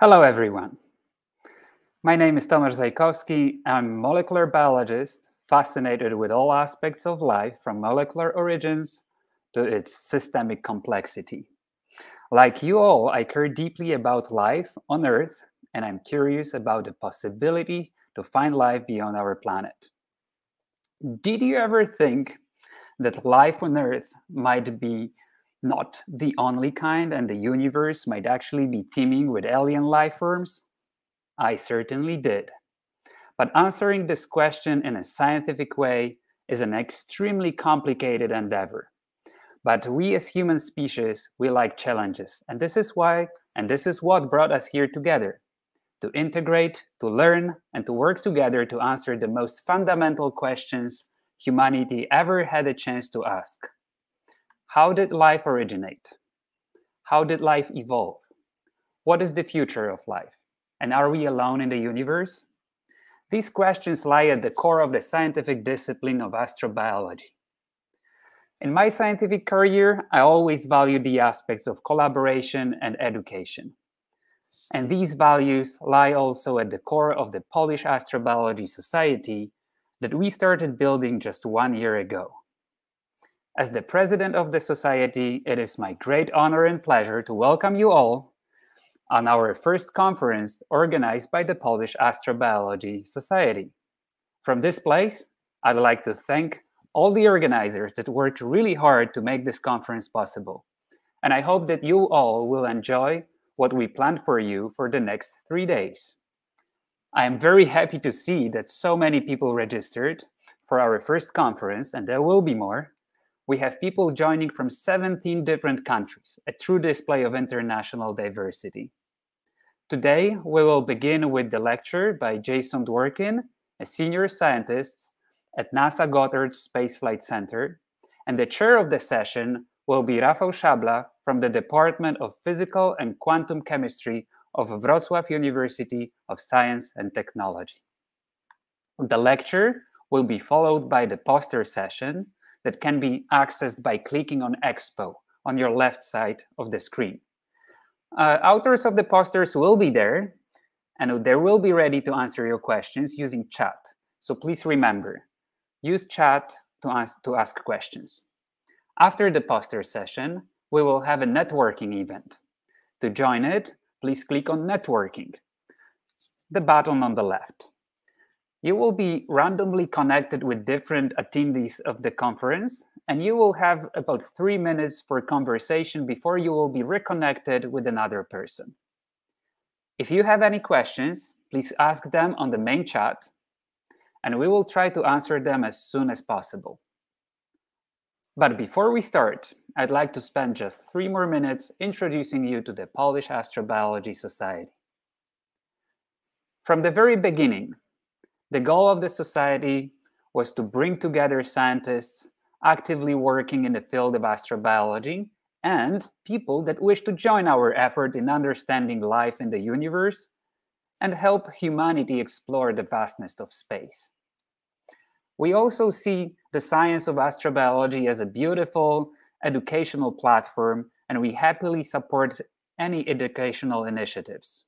Hello, everyone. My name is Tomasz Zajkowski. I'm a molecular biologist, fascinated with all aspects of life from molecular origins to its systemic complexity. Like you all, I care deeply about life on Earth, and I'm curious about the possibility to find life beyond our planet. Did you ever think that life on Earth might be not the only kind and the universe might actually be teeming with alien life forms? I certainly did. But answering this question in a scientific way is an extremely complicated endeavor. But we as human species, we like challenges. And this is what brought us here together. To integrate, to learn, and to work together to answer the most fundamental questions humanity ever had a chance to ask. How did life originate? How did life evolve? What is the future of life? And are we alone in the universe? These questions lie at the core of the scientific discipline of astrobiology. In my scientific career, I always valued the aspects of collaboration and education. And these values lie also at the core of the Polish Astrobiology Society that we started building just 1 year ago. As the president of the society, it is my great honor and pleasure to welcome you all on our first conference organized by the Polish Astrobiology Society. From this place, I'd like to thank all the organizers that worked really hard to make this conference possible. And I hope that you all will enjoy what we planned for you for the next 3 days. I am very happy to see that so many people registered for our first conference, and there will be more. We have people joining from 17 different countries, a true display of international diversity. Today, we will begin with the lecture by Jason Dworkin, a senior scientist at NASA Goddard Space Flight Center, and the chair of the session will be Rafał Szabla from the Department of Physical and Quantum Chemistry of Wrocław University of Science and Technology. The lecture will be followed by the poster session that can be accessed by clicking on Expo on your left side of the screen. Authors of the posters will be there, and they will be ready to answer your questions using chat. So please remember, use chat to ask questions. After the poster session, we will have a networking event. To join it, please click on Networking, the button on the left. You will be randomly connected with different attendees of the conference, and you will have about 3 minutes for conversation before you will be reconnected with another person. If you have any questions, please ask them on the main chat, and we will try to answer them as soon as possible. But before we start, I'd like to spend just 3 more minutes introducing you to the Polish Astrobiology Society. From the very beginning, the goal of the society was to bring together scientists actively working in the field of astrobiology and people that wish to join our effort in understanding life in the universe and help humanity explore the vastness of space. We also see the science of astrobiology as a beautiful educational platform, and we happily support any educational initiatives.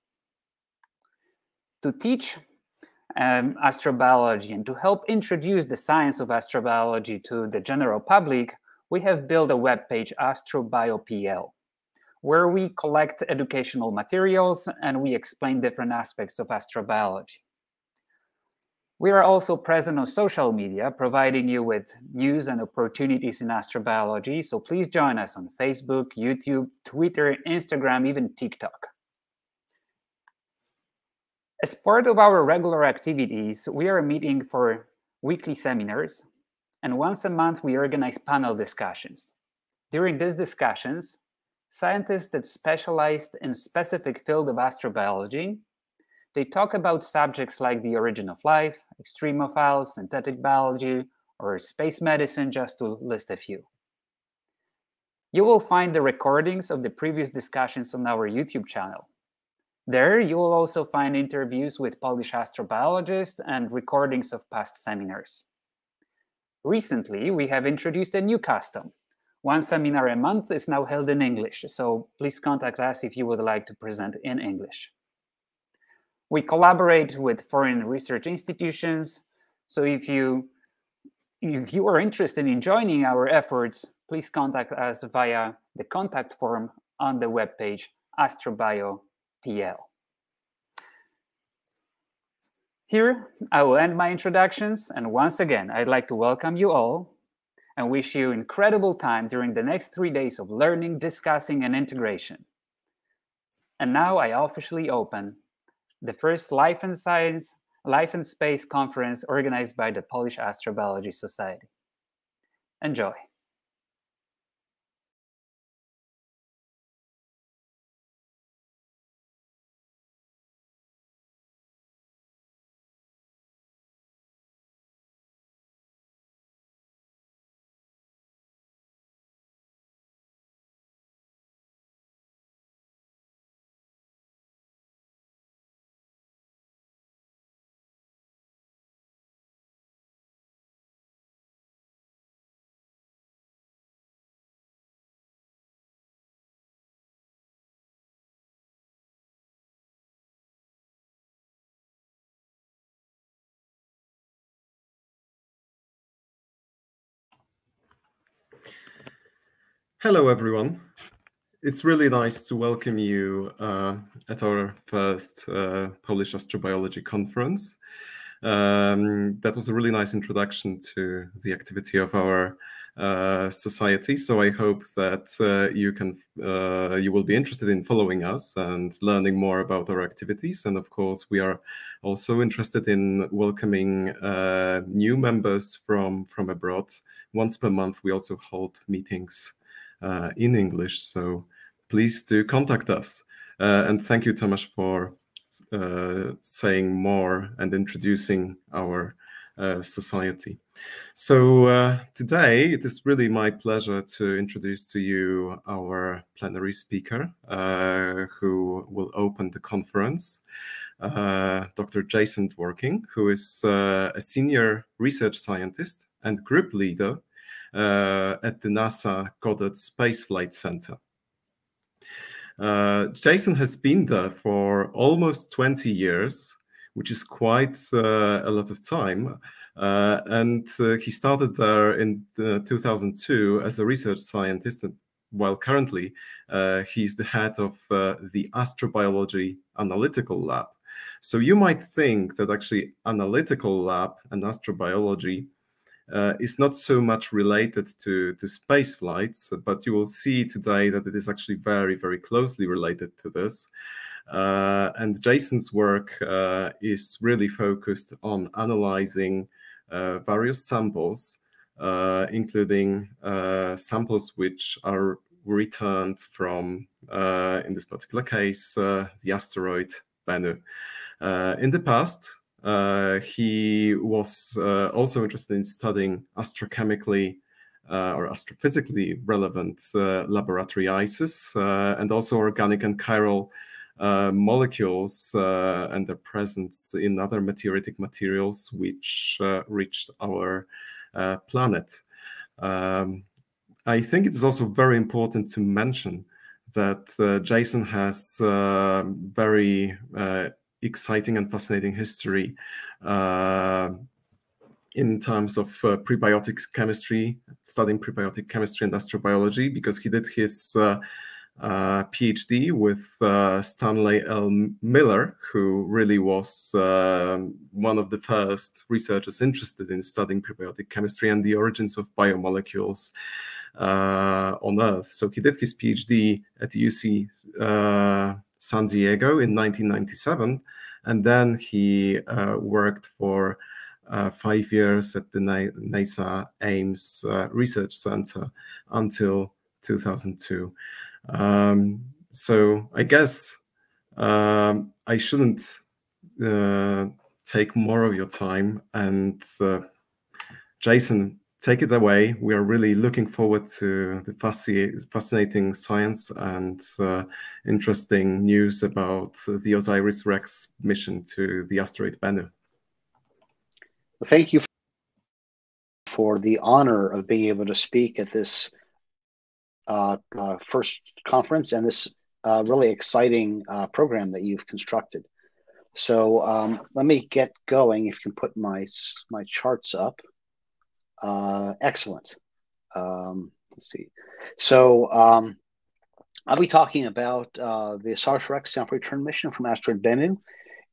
To teach astrobiology and to help introduce the science of astrobiology to the general public, we have built a webpage, AstroBioPL, where we collect educational materials and we explain different aspects of astrobiology. We are also present on social media, providing you with news and opportunities in astrobiology, so please join us on Facebook, YouTube, Twitter, Instagram, even TikTok. As part of our regular activities, we are meeting for weekly seminars, and once a month we organize panel discussions. During these discussions, scientists that specialized in specific field of astrobiology, they talk about subjects like the origin of life, extremophiles, synthetic biology, or space medicine, just to list a few. You will find the recordings of the previous discussions on our YouTube channel. There, you will also find interviews with Polish astrobiologists and recordings of past seminars. Recently, we have introduced a new custom. One seminar a month is now held in English, so please contact us if you would like to present in English. We collaborate with foreign research institutions. So if you are interested in joining our efforts, please contact us via the contact form on the webpage AstroBioPL. Here, I will end my introductions, and once again, I'd like to welcome you all and wish you incredible time during the next 3 days of learning, discussing, and integration. And now I officially open the first Life and Space conference organized by the Polish Astrobiology Society. Enjoy. Hello, everyone. It's really nice to welcome you at our first Polish Astrobiology conference. That was a really nice introduction to the activity of our society. So I hope that you will be interested in following us and learning more about our activities. And of course, we are also interested in welcoming new members from abroad. Once per month, we also hold meetings in English, so please do contact us. And thank you, Tomasz, for saying more and introducing our society. So today, it is really my pleasure to introduce to you our plenary speaker, who will open the conference, Dr. Jason Dworkin, who is a senior research scientist and group leader at the NASA Goddard Space Flight Center. Jason has been there for almost 20 years, which is quite a lot of time. And he started there in 2002 as a research scientist, while currently he's the head of the Astrobiology Analytical Lab. So you might think that actually analytical lab and astrobiology is not so much related to space flights, but you will see today that it is actually very, very closely related to this. And Jason's work is really focused on analyzing various samples, including samples which are returned from, in this particular case, the asteroid Bennu. In the past, he was also interested in studying astrochemically or astrophysically relevant laboratory ices and also organic and chiral molecules and their presence in other meteoritic materials which reached our planet. I think it is also very important to mention that Jason has very exciting and fascinating history in terms of prebiotics chemistry, studying prebiotic chemistry and astrobiology, because he did his PhD with Stanley L. Miller, who really was one of the first researchers interested in studying prebiotic chemistry and the origins of biomolecules on Earth. So he did his PhD at UC San Diego in 1997, and then he worked for 5 years at the NASA Ames Research Center until 2002. So I guess I shouldn't take more of your time, and Jason, take it away. We are really looking forward to the fascinating science and interesting news about the OSIRIS-REx mission to the asteroid Bennu. Well, thank you for the honor of being able to speak at this first conference and this really exciting program that you've constructed. So let me get going. If you can put my charts up. Excellent. Let's see. So I'll be talking about the SouthRex sample return mission from Asteroid Bennu,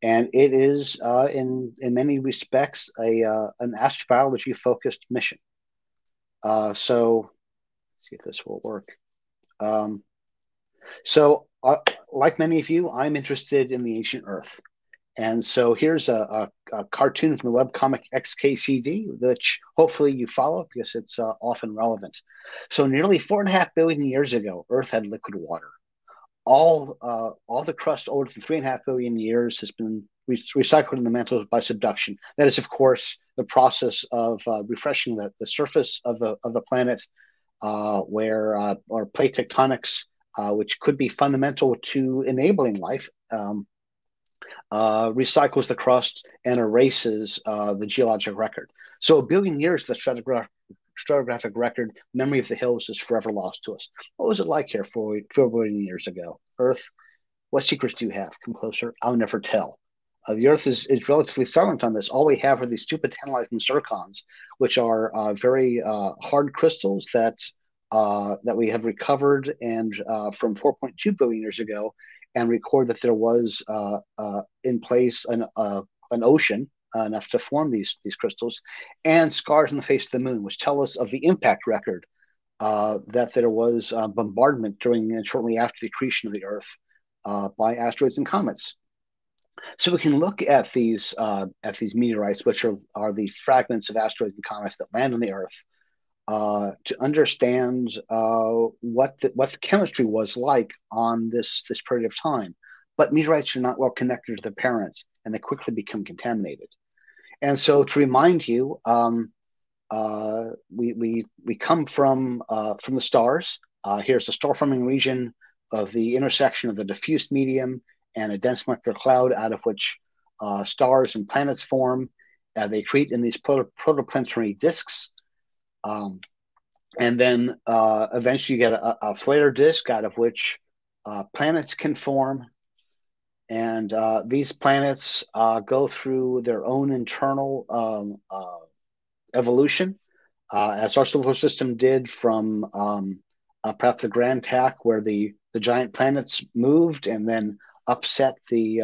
and it is in many respects an astrobiology focused mission. So let's see if this will work. So like many of you, I'm interested in the ancient Earth. And so here's a cartoon from the webcomic XKCD, which hopefully you follow because it's often relevant. So nearly 4.5 billion years ago, Earth had liquid water. All the crust older than 3.5 billion years has been recycled in the mantle by subduction. That is, of course, the process of refreshing the surface of the planet, or plate tectonics, which could be fundamental to enabling life. Recycles the crust and erases the geologic record. So 1 billion years, the stratigraphic record, memory of the hills, is forever lost to us. What was it like here 4 billion years ago? Earth, what secrets do you have? Come closer. I'll never tell. The Earth is relatively silent on this. All we have are these stupid tantalizing zircons, which are very hard crystals that we have recovered and from 4.2 billion years ago, and record that there was in place an ocean enough to form these crystals, and scars on the face of the moon, which tell us of the impact record, that there was bombardment during and shortly after the accretion of the Earth by asteroids and comets. So we can look at these meteorites, which are the fragments of asteroids and comets that land on the Earth, to understand what the chemistry was like on this period of time. But meteorites are not well connected to the parent, and they quickly become contaminated. And so, to remind you, we come from the stars. Here's the star-forming region of the intersection of the diffuse medium and a dense molecular cloud, out of which stars and planets form. They create in these protoplanetary disks. And then eventually you get a flare disk out of which planets can form. And these planets go through their own internal evolution, as our solar system did from perhaps the Grand Tack, where the giant planets moved and then upset the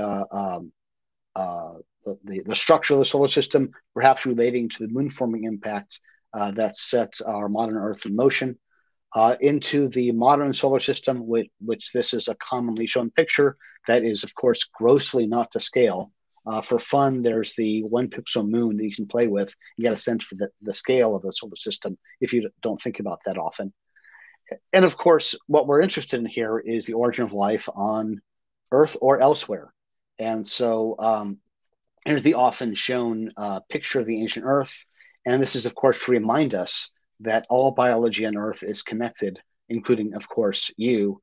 structure of the solar system, perhaps relating to the moon-forming impact that set our modern Earth in motion, into the modern solar system, which this is a commonly shown picture that is, of course, grossly not to scale. For fun, there's the 1 pixel moon that you can play with and get a sense for the scale of the solar system if you don't think about that often. And of course, what we're interested in here is the origin of life on Earth or elsewhere. And so here's the often shown picture of the ancient Earth. And this is, of course, to remind us that all biology on Earth is connected, including, of course, you,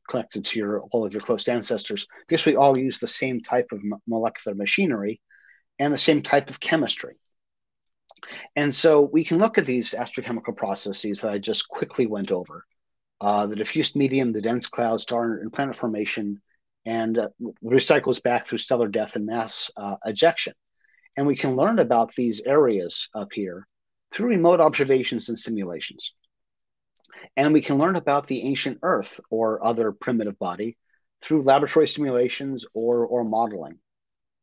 connected to all of your close ancestors, because we all use the same type of molecular machinery and the same type of chemistry. And so we can look at these astrochemical processes that I just quickly went over, the diffuse medium, the dense cloud, star and planet formation, and recycles back through stellar death and mass ejection. And we can learn about these areas up here through remote observations and simulations. And we can learn about the ancient Earth or other primitive body through laboratory simulations or modeling.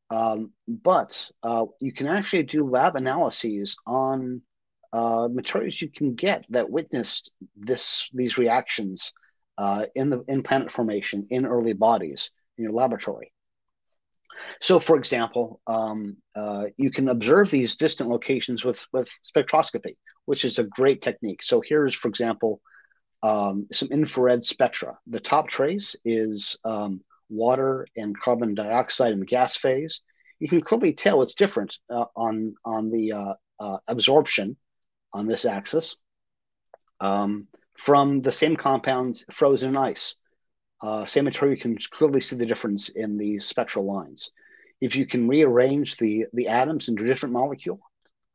But you can actually do lab analyses on materials you can get that witnessed these reactions in planet formation in early bodies in your laboratory. So, for example, you can observe these distant locations with spectroscopy, which is a great technique. So here's, for example, some infrared spectra. The top trace is water and carbon dioxide in the gas phase. You can clearly tell it's different on the absorption on this axis from the same compounds frozen in ice. Same material, you can clearly see the difference in the spectral lines. If you can rearrange the atoms into a different molecule,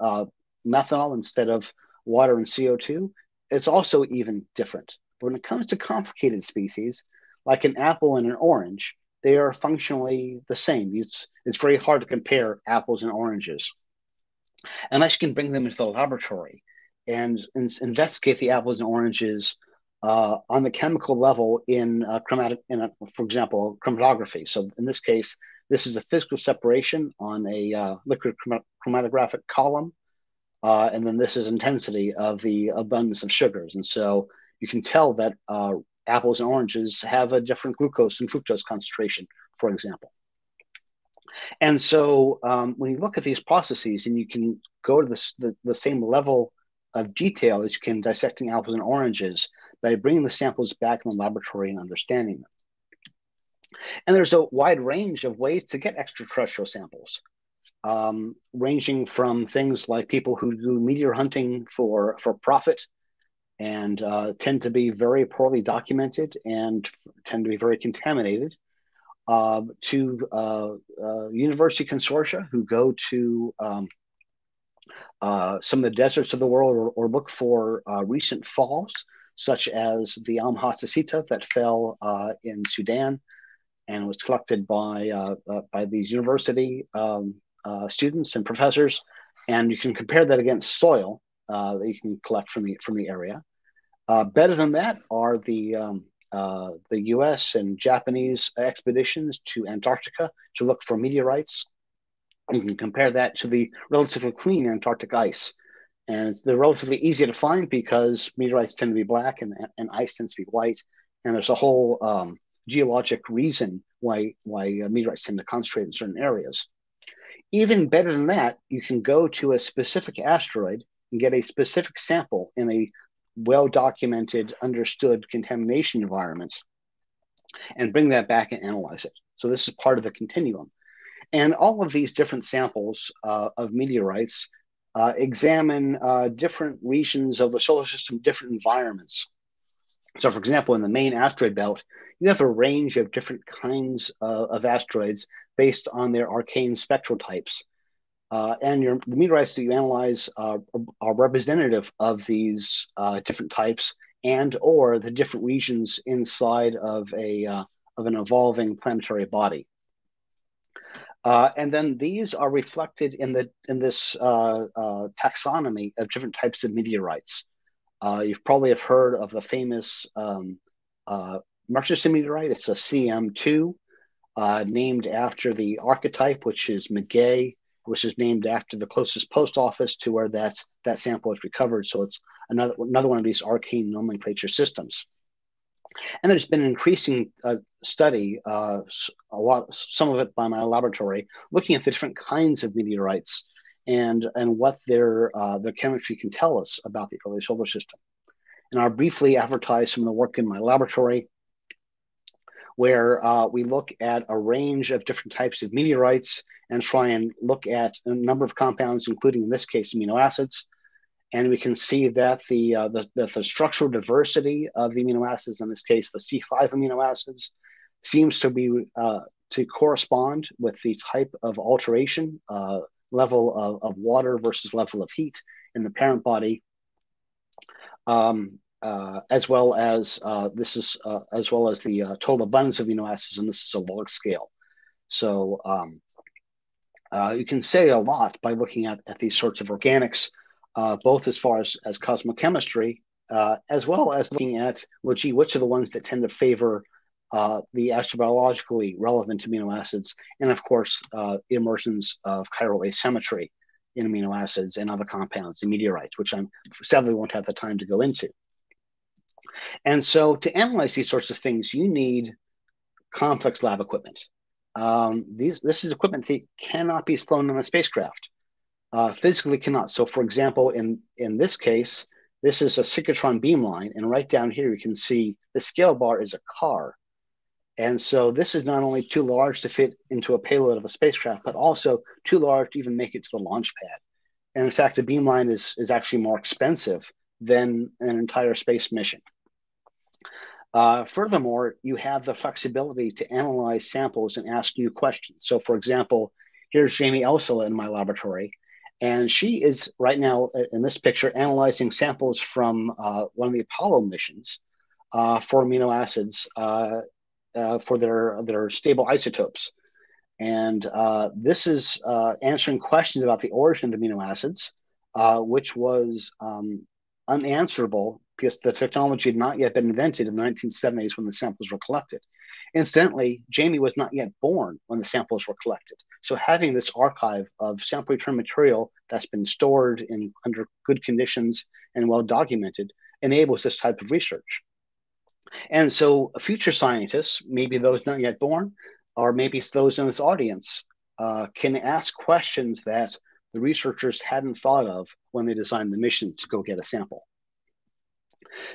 methanol instead of water and CO2, it's also even different. But when it comes to complicated species, like an apple and an orange, they are functionally the same. It's very hard to compare apples and oranges. Unless you can bring them into the laboratory and investigate the apples and oranges on the chemical level in for example, chromatography. So in this case, this is a physical separation on a liquid chromatographic column. And then this is intensity of the abundance of sugars. And so you can tell that apples and oranges have a different glucose and fructose concentration, for example. And so when you look at these processes, and you can go to the same level of detail as you can dissecting apples and oranges by bringing the samples back in the laboratory and understanding them. And there's a wide range of ways to get extraterrestrial samples, ranging from things like people who do meteor hunting for profit and tend to be very poorly documented and tend to be very contaminated, to university consortia who go to some of the deserts of the world or look for recent falls, such as the Amhasasita that fell in Sudan and was collected by these university students and professors. And you can compare that against soil that you can collect from the area. Better than that are the U.S. and Japanese expeditions to Antarctica to look for meteorites. You can compare that to the relatively clean Antarctic ice. And they're relatively easy to find because meteorites tend to be black and ice tends to be white. And there's a whole geologic reason why meteorites tend to concentrate in certain areas. Even better than that, you can go to a specific asteroid and get a specific sample in a well-documented, understood contamination environment and bring that back and analyze it. So this is part of the continuum. And all of these different samples of meteorites examine different regions of the solar system, different environments. So for example, in the main asteroid belt, you have a range of different kinds of asteroids based on their arcane spectral types. And the meteorites that you analyze are representative of these different types and or the different regions inside of an evolving planetary body. And then these are reflected in this taxonomy of different types of meteorites. You've probably have heard of the famous Murchison meteorite. It's a CM2, named after the archetype, which is Mackay, which is named after the closest post office to where that sample is recovered. So it's another one of these arcane nomenclature systems. And there's been an increasing study, some of it by my laboratory, looking at the different kinds of meteorites and what their chemistry can tell us about the early solar system. And I'll briefly advertise some of the work in my laboratory, where we look at a range of different types of meteorites and try and look at a number of compounds, including in this case amino acids. And we can see that the structural diversity of the amino acids, in this case the C5 amino acids, seems to be to correspond with the type of alteration, level of water versus level of heat in the parent body, as well as the total abundance of amino acids, and this is a log scale. So you can say a lot by looking at these sorts of organics, both as far as cosmochemistry, as well as looking at, well, gee, which are the ones that tend to favor the astrobiologically relevant amino acids, and of course, the emergence of chiral asymmetry in amino acids and other compounds, and meteorites, which I sadly won't have the time to go into. And so to analyze these sorts of things, you need complex lab equipment. This is equipment that cannot be flown on a spacecraft. Physically cannot. So for example, in this case, this is a synchrotron beamline, and right down here you can see the scale bar is a car. And so this is not only too large to fit into a payload of a spacecraft, but also too large to even make it to the launch pad. And in fact, the beamline is actually more expensive than an entire space mission. Furthermore, you have the flexibility to analyze samples and ask new questions. So for example, here's Jamie Elsela in my laboratory, and she is right now in this picture analyzing samples from one of the Apollo missions for amino acids for their stable isotopes. And this is answering questions about the origin of the amino acids, which was unanswerable because the technology had not yet been invented in the 1970s when the samples were collected. Incidentally, Jamie was not yet born when the samples were collected. So having this archive of sample return material that's been stored under good conditions and well documented enables this type of research. And so future scientists, maybe those not yet born, or maybe those in this audience, can ask questions that the researchers hadn't thought of when they designed the mission to go get a sample.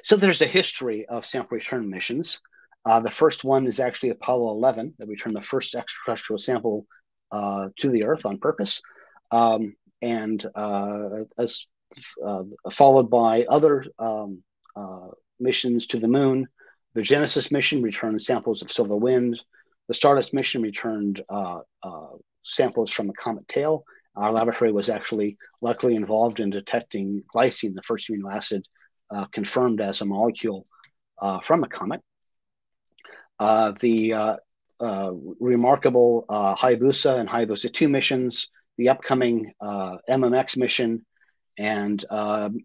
So there's a history of sample return missions. The first one is actually Apollo 11, that returned the first extraterrestrial sample to the Earth on purpose, followed by other missions to the moon. The Genesis mission returned samples of solar wind. The Stardust mission returned samples from a comet tail. Our laboratory was actually luckily involved in detecting glycine, the first amino acid confirmed as a molecule from a comet. The remarkable Hayabusa and Hayabusa 2 missions, the upcoming MMX mission, and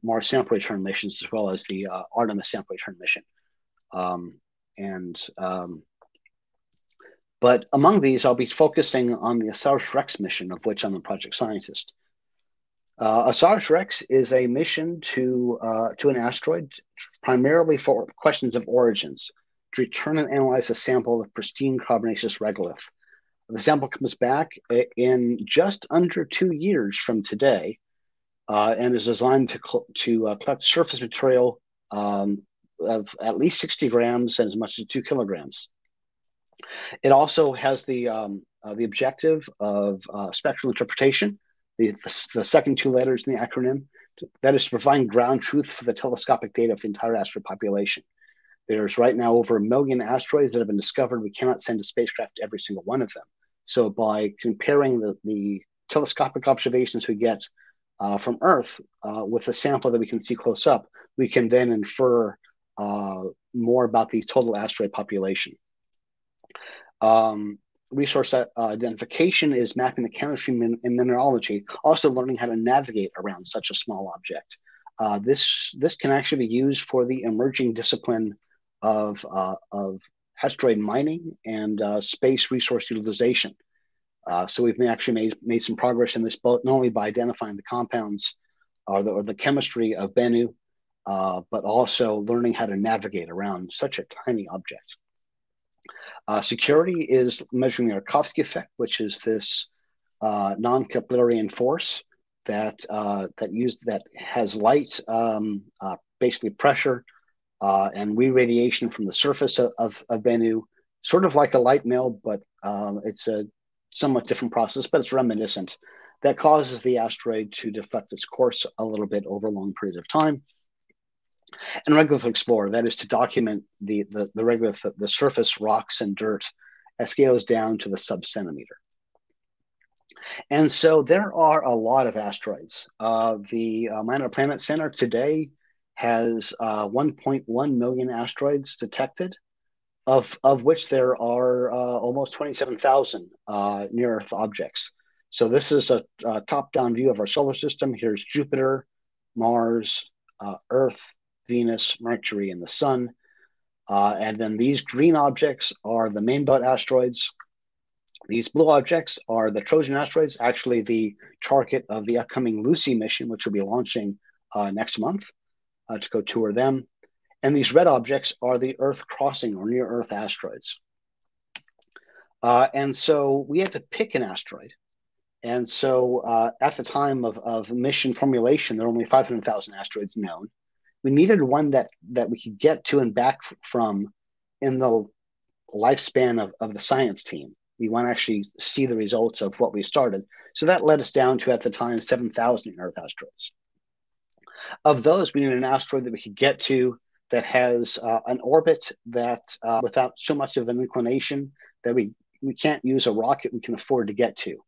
Mars sample return missions, as well as the Artemis sample return mission. But among these, I'll be focusing on the OSIRIS-REx mission, of which I'm a project scientist. OSIRIS-REx is a mission to an asteroid, primarily for questions of origins, to return and analyze a sample of pristine carbonaceous regolith. The sample comes back in just under 2 years from today, and is designed to collect surface material of at least 60 grams and as much as 2 kilograms. It also has the objective of spectral interpretation, the second 2 letters in the acronym. That is to provide ground truth for the telescopic data of the entire asteroid population. There's right now over 1 million asteroids that have been discovered. We cannot send a spacecraft to every single one of them. So by comparing the telescopic observations we get from Earth with a sample that we can see close up, we can then infer more about the total asteroid population. Resource identification is mapping the chemistry and mineralogy, also learning how to navigate around such a small object. This can actually be used for the emerging discipline of asteroid mining and space resource utilization. So we've actually made some progress in this, both not only by identifying the compounds or the chemistry of Bennu, but also learning how to navigate around such a tiny object. Security is measuring the Yarkovsky effect, which is this non-Keplerian force that has light, basically pressure, and re-radiation from the surface of Bennu, sort of like a light mill, but it's a somewhat different process, but it's reminiscent. That causes the asteroid to deflect its course a little bit over a long period of time. And Regolith Explorer, that is to document the regolith, the surface rocks and dirt at scales down to the sub-centimeter. And so there are a lot of asteroids. The Minor Planet Center today has 1.1 million asteroids detected, of which there are almost 27,000 near-Earth objects. So this is a top-down view of our solar system. Here's Jupiter, Mars, Earth, Venus, Mercury, and the Sun. And then these green objects are the main belt asteroids. These blue objects are the Trojan asteroids, actually the target of the upcoming Lucy mission, which will be launching next month to go tour them. And these red objects are the Earth crossing or near Earth asteroids. And so we had to pick an asteroid. And so at the time of mission formulation, there are only 500,000 asteroids known. We needed one that we could get to and back from in the lifespan of the science team. We want to actually see the results of what we started. So that led us down to, at the time, 7,000 Earth asteroids. Of those, we needed an asteroid that we could get to that has an orbit that, without so much of an inclination, that we can't use a rocket we can afford to get to.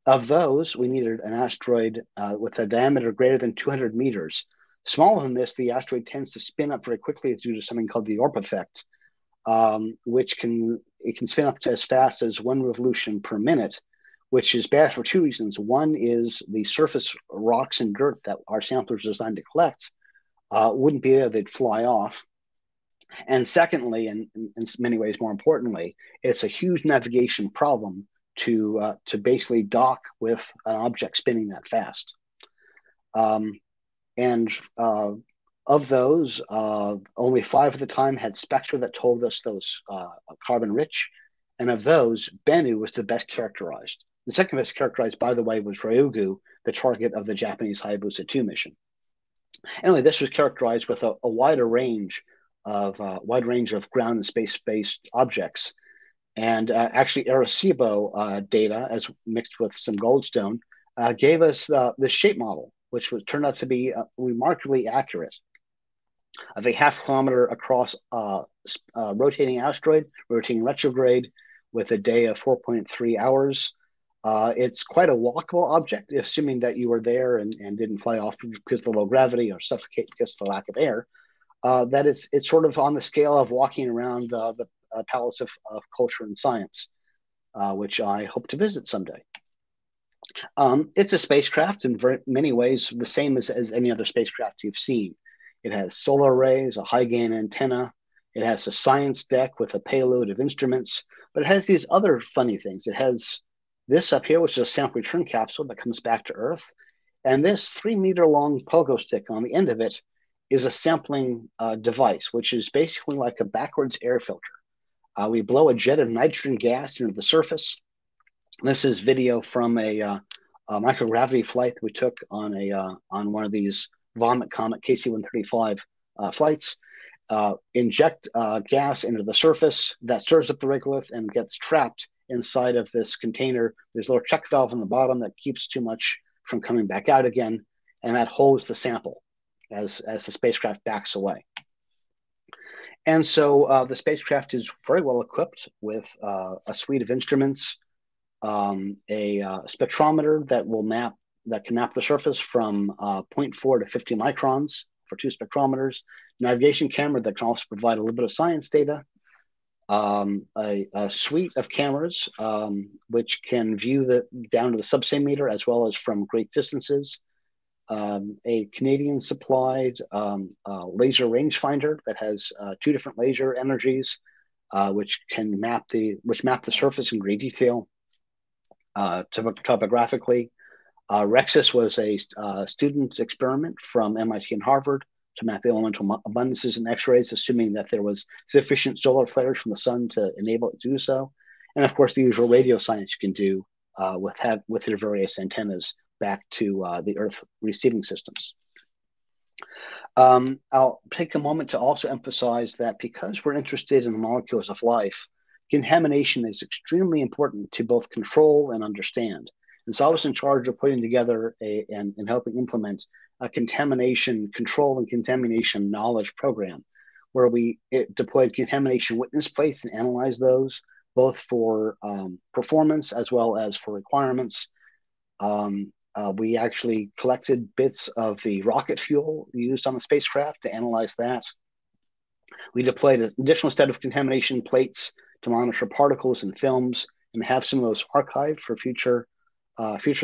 Of those, we needed an asteroid with a diameter greater than 200 meters. Smaller than this, the asteroid tends to spin up very quickly due to something called the Orb effect. which it can spin up to as fast as 1 revolution per minute, which is bad for 2 reasons. One is the surface rocks and dirt that our samplers are designed to collect wouldn't be there, they'd fly off. And secondly, and in many ways more importantly, it's a huge navigation problem to basically dock with an object spinning that fast. Of those, only 5 at the time had spectra that told us those carbon rich. And of those, Bennu was the best characterized. The second best characterized, by the way, was Ryugu, the target of the Japanese Hayabusa 2 mission. Anyway, this was characterized with a wide range of ground and space-based objects. And actually, Arecibo data, as mixed with some goldstone, gave us the shape model, which turned out to be remarkably accurate. Of a half-kilometer across rotating asteroid, rotating retrograde, with a day of 4.3 hours. It's quite a walkable object, assuming that you were there and didn't fly off because of the low gravity or suffocate because of the lack of air. That it's sort of on the scale of walking around the Palace of Culture and Science, which I hope to visit someday. It's a spacecraft in many ways the same as any other spacecraft you've seen. It has solar arrays, a high-gain antenna. It has a science deck with a payload of instruments, but it has these other funny things. It has this up here, which is a sample return capsule that comes back to Earth. And this 3-meter-long pogo stick on the end of it is a sampling device, which is basically like a backwards air filter. We blow a jet of nitrogen gas into the surface. This is video from a microgravity flight that we took on one of these Vomit Comet KC-135 flights. Inject gas into the surface that stirs up the regolith and gets trapped inside of this container. There's a little check valve on the bottom that keeps too much from coming back out again, and that holds the sample as the spacecraft backs away. And so the spacecraft is very well equipped with a suite of instruments, a spectrometer that can map the surface from 0.4 to 50 microns for 2 spectrometers, navigation camera that can also provide a little bit of science data, a suite of cameras which can view down to the sub-centimeter as well as from great distances, a Canadian supplied laser rangefinder that has 2 different laser energies, which map the surface in great detail topographically. Rexus was a student experiment from MIT and Harvard to map elemental abundances in X-rays, assuming that there was sufficient solar flares from the sun to enable it to do so. And of course, the usual radio science you can do with your various antennas back to the Earth receiving systems. I'll take a moment to also emphasize that because we're interested in the molecules of life, contamination is extremely important to both control and understand. And so I was in charge of putting together and helping implement a contamination control and contamination knowledge program, where we deployed contamination witness plates and analyzed those, both for performance as well as for requirements. We actually collected bits of the rocket fuel used on the spacecraft to analyze that. We deployed an additional set of contamination plates to monitor particles and films and have some of those archived for future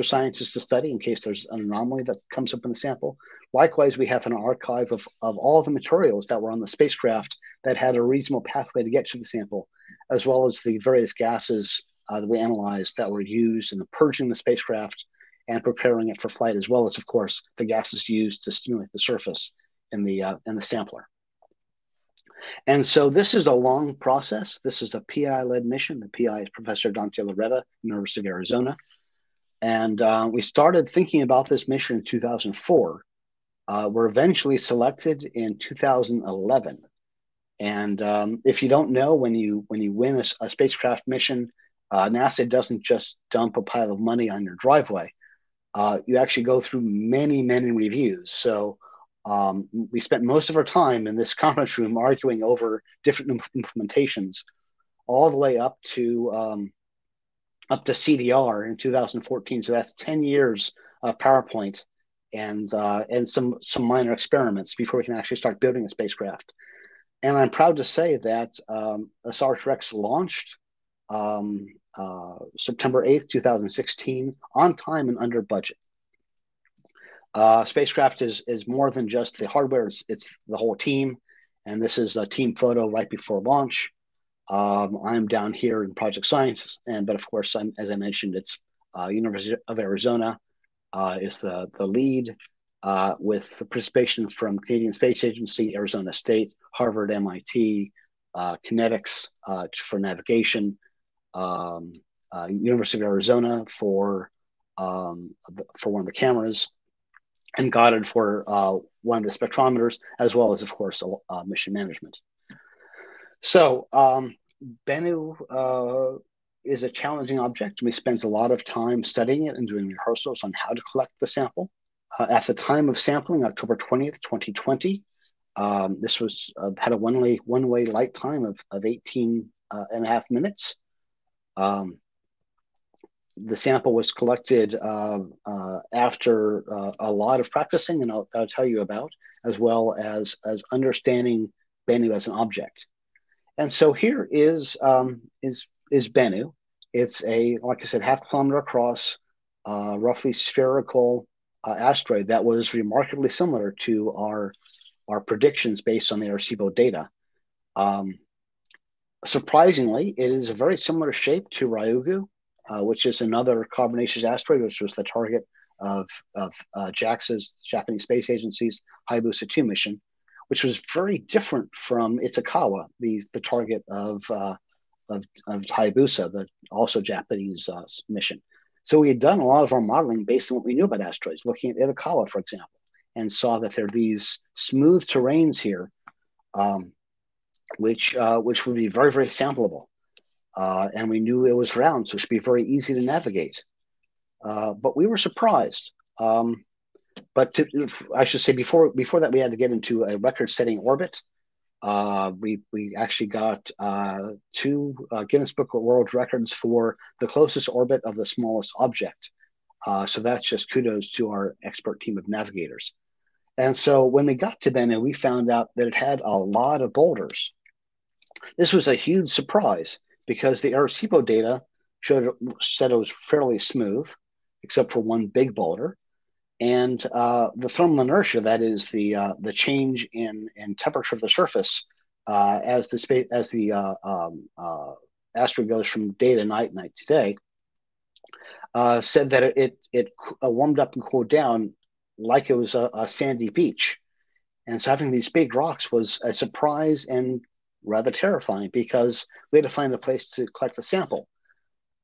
scientists to study in case there's an anomaly that comes up in the sample. Likewise, we have an archive of all the materials that were on the spacecraft that had a reasonable pathway to get to the sample, as well as the various gases that we analyzed that were used in purging the spacecraft and preparing it for flight, as well as, of course, the gases used to stimulate the surface in the sampler. And so this is a long process. This is a PI-led mission. The PI is Professor Dante Loretta, University of Arizona. And we started thinking about this mission in 2004. We're eventually selected in 2011. And if you don't know, when you win a spacecraft mission, NASA doesn't just dump a pile of money on your driveway. You actually go through many, many reviews. So we spent most of our time in this conference room arguing over different implementations, all the way up to CDR in 2014. So that's 10 years of PowerPoint and some minor experiments before we can actually start building a spacecraft. And I'm proud to say that SouthRex launched September 8th, 2016, on time and under budget. Spacecraft is more than just the hardware, it's the whole team. And this is a team photo right before launch. I'm down here in Project Science, but of course, as I mentioned, it's University of Arizona is the lead, with participation from Canadian Space Agency, Arizona State, Harvard, MIT, Kinetics for navigation, University of Arizona for one of the cameras, and Goddard for one of the spectrometers, as well as, of course, mission management. So Bennu is a challenging object. We spent a lot of time studying it and doing rehearsals on how to collect the sample. At the time of sampling, October 20th, 2020, this was had a one-way light time of 18 and a half minutes. The sample was collected after a lot of practicing, and I'll tell you about, as well as understanding Bennu as an object. And so here is Bennu. It's a, like I said, half-kilometer across, roughly spherical asteroid that was remarkably similar to our predictions based on the Arecibo data. Surprisingly, it is a very similar shape to Ryugu, which is another carbonaceous asteroid, which was the target of JAXA's, Japanese Space Agency's Hayabusa 2 mission, which was very different from Itokawa, the target of Hayabusa, the also Japanese mission. So we had done a lot of our modeling based on what we knew about asteroids, looking at Itokawa, for example, and saw that there are these smooth terrains here, which would be very, very sampleable. And we knew it was round, so it should be very easy to navigate. But we were surprised. But I should say, before that, we had to get into a record-setting orbit. We actually got 2 Guinness Book of World Records for the closest orbit of the smallest object. So that's just kudos to our expert team of navigators. And so when we got to Bennu, we found out that it had a lot of boulders. This was a huge surprise because the Arecibo data said it was fairly smooth, except for one big boulder. And the thermal inertia, that is the change in temperature of the surface as the asteroid goes from day to night, night to day, said that it warmed up and cooled down like it was a sandy beach. And so having these big rocks was a surprise and rather terrifying because we had to find a place to collect the sample.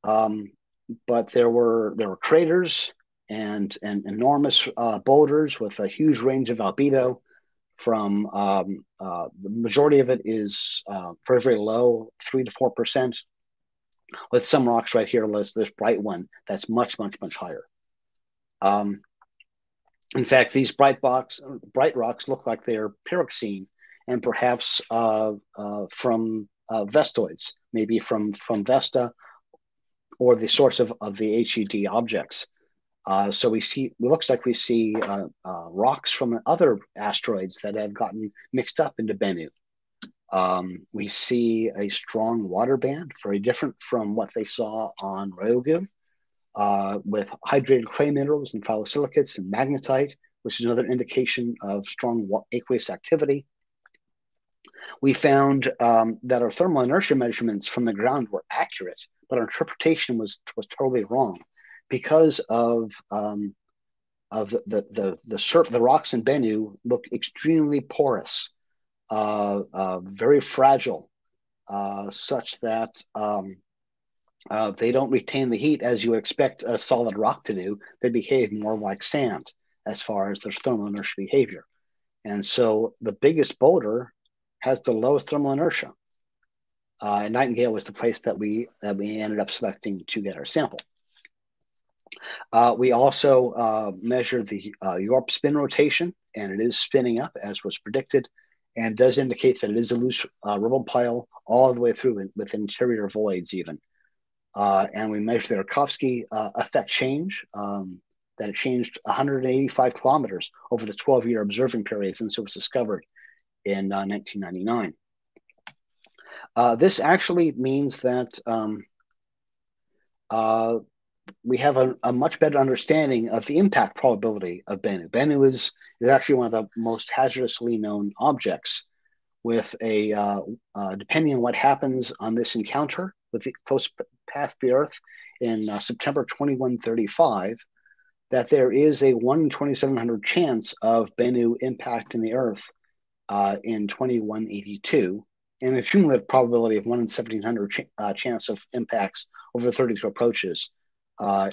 But there were craters and enormous boulders with a huge range of albedo. From the majority of it is very, very low, 3 to 4%, with some rocks right here. This bright one that's much, much, much higher. In fact, these bright rocks look like they're pyroxene, and perhaps from vestoids, maybe from Vesta, or the source of the HED objects. So it looks like we see rocks from other asteroids that have gotten mixed up into Bennu. We see a strong water band, very different from what they saw on Ryugu, with hydrated clay minerals and phyllosilicates and magnetite, which is another indication of strong aqueous activity. We found that our thermal inertia measurements from the ground were accurate, but our interpretation was totally wrong because of the rocks in Bennu look extremely porous, very fragile, such that they don't retain the heat as you expect a solid rock to do. They behave more like sand as far as their thermal inertia behavior. And so the biggest boulder has the lowest thermal inertia. And Nightingale was the place that we ended up selecting to get our sample. We also measured the Yorp spin rotation, and it is spinning up as was predicted, and does indicate that it is a loose rubble pile all the way through with interior voids even. And we measured the Rakovsky effect change, that it changed 185 kilometers over the 12-year observing period since it was discovered in 1999. This actually means that we have a much better understanding of the impact probability of Bennu. Bennu is actually one of the most hazardously known objects, with depending on what happens on this encounter with the close past the Earth in September 2135, that there is a 1 in 2,700 chance of Bennu impacting the Earth in 2182, and a cumulative probability of 1 in 1,700 chance of impacts over 32 approaches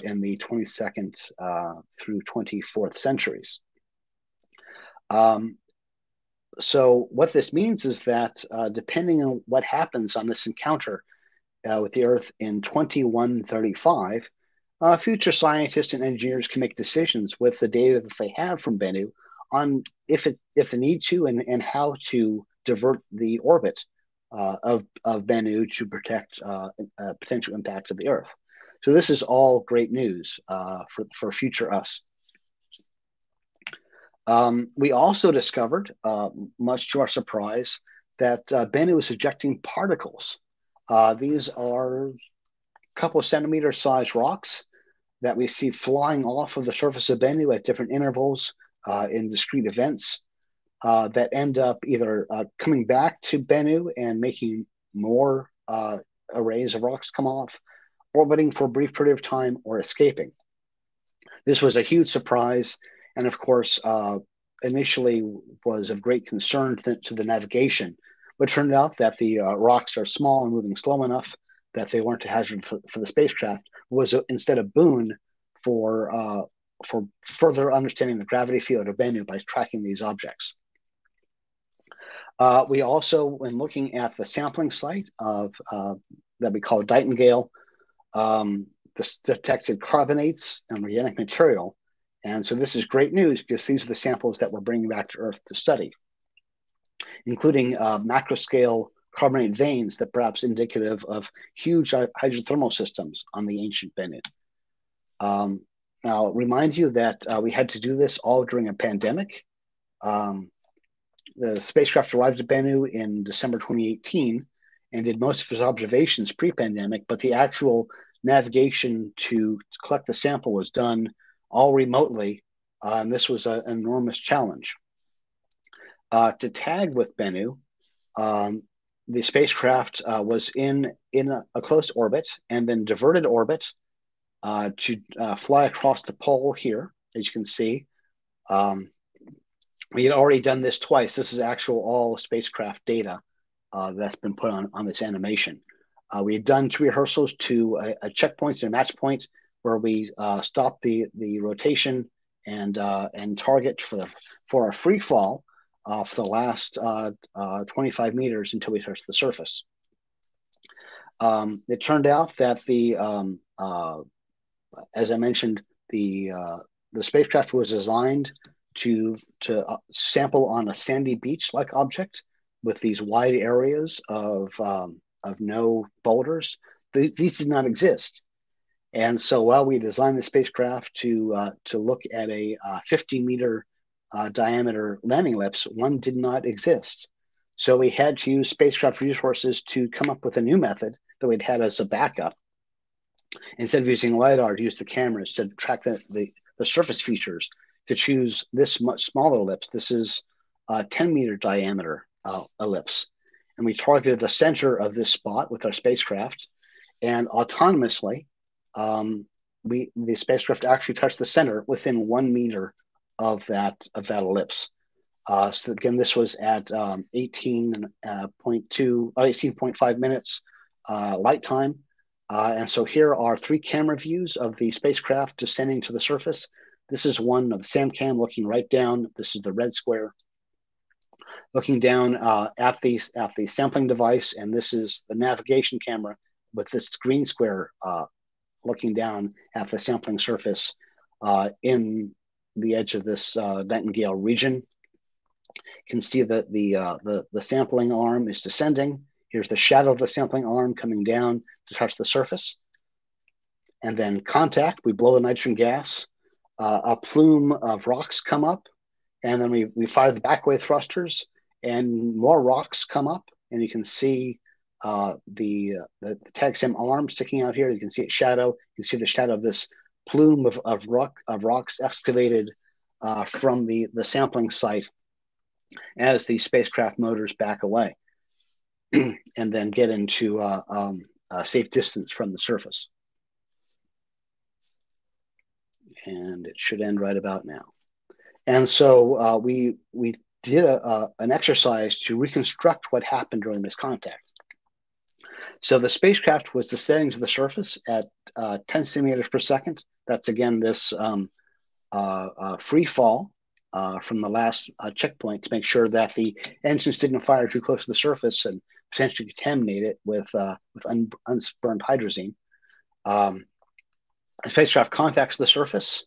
in the 22nd through 24th centuries. So what this means is that depending on what happens on this encounter with the Earth in 2135, future scientists and engineers can make decisions with the data that they have from Bennu on if they need to and how to divert the orbit of Bennu to protect a potential impact of the Earth. So this is all great news for future us. We also discovered, much to our surprise, that Bennu is ejecting particles. These are a couple of centimeter sized rocks that we see flying off of the surface of Bennu at different intervals in discrete events that end up either coming back to Bennu and making more arrays of rocks come off, orbiting for a brief period of time, or escaping. This was a huge surprise, and of course, initially was of great concern to the navigation, but turned out that the rocks are small and moving slow enough that they weren't a hazard for the spacecraft. Was instead a boon for further understanding the gravity field of Bennu by tracking these objects. We also, when looking at the sampling site of that we call Nightingale, detected carbonates and organic material. And so this is great news because these are the samples that we're bringing back to Earth to study, including macro scale carbonate veins that perhaps indicative of huge hydrothermal systems on the ancient Bennu. Now, remind you that we had to do this all during a pandemic. The spacecraft arrived at Bennu in December 2018 and did most of its observations pre-pandemic, but the actual navigation to collect the sample was done all remotely, and this was an enormous challenge. To tag with Bennu, the spacecraft was in a close orbit and then diverted orbit to fly across the pole here, as you can see. We had already done this twice. This is actual all spacecraft data that's been put on this animation. We had done 2 rehearsals to a checkpoint and a match point where we stopped the rotation and target for a free fall for the last 25 meters until we touched the surface. It turned out that as I mentioned, the spacecraft was designed to sample on a sandy beach-like object with these wide areas of no boulders. These did not exist. And so while we designed the spacecraft to look at a 50-meter diameter landing ellipse, one did not exist. So we had to use spacecraft resources to come up with a new method that we'd had as a backup. Instead of using lidar to use the cameras to track the surface features, to choose this much smaller ellipse. This is a 10-meter diameter ellipse. And we targeted the center of this spot with our spacecraft, and autonomously, the spacecraft actually touched the center within 1 meter of that ellipse. So again, this was at 18.5 minutes light time. And so here are 3 camera views of the spacecraft descending to the surface. This is one of the SAMCAM looking right down. This is the red square looking down at the sampling device, and this is the navigation camera with this green square looking down at the sampling surface in the edge of this Nightingale region. You can see that the sampling arm is descending. Here's the shadow of the sampling arm coming down to touch the surface. And then contact, we blow the nitrogen gas. A plume of rocks come up, and then we fire the backway thrusters, and more rocks come up, and you can see the TAGSAM arm sticking out here. You can see its shadow. You can see the shadow of this plume of rocks excavated from the sampling site as the spacecraft motors back away and then get into a safe distance from the surface. And it should end right about now. And so we did an exercise to reconstruct what happened during this contact. So the spacecraft was descending to the surface at 10 centimeters per second. That's again this free fall from the last checkpoint to make sure that the engines didn't fire too close to the surface and potentially contaminate it with unburned hydrazine. The spacecraft contacts the surface,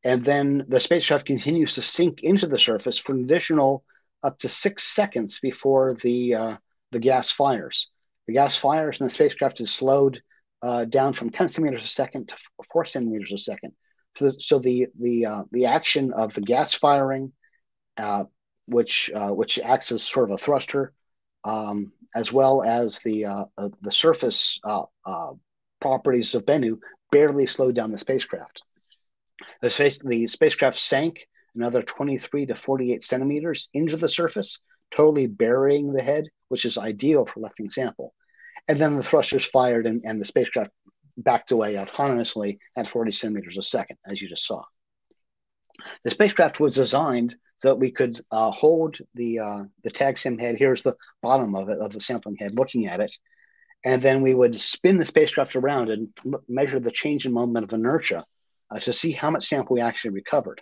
and then the spacecraft continues to sink into the surface for an additional up to 6 seconds before the gas fires. The gas fires and the spacecraft is slowed down from 10 centimeters a second to 4 centimeters a second. So the action of the gas firing, which acts as sort of a thruster, as well as the surface properties of Bennu, barely slowed down the spacecraft. The spacecraft sank another 23 to 48 centimeters into the surface, totally burying the head, which is ideal for collecting sample. And then the thrusters fired and the spacecraft backed away autonomously at 40 centimeters a second, as you just saw. The spacecraft was designed so that we could hold the TAGSAM head. Here's the bottom of it, of the sampling head, looking at it. And then we would spin the spacecraft around and measure the change in moment of inertia to see how much sample we actually recovered.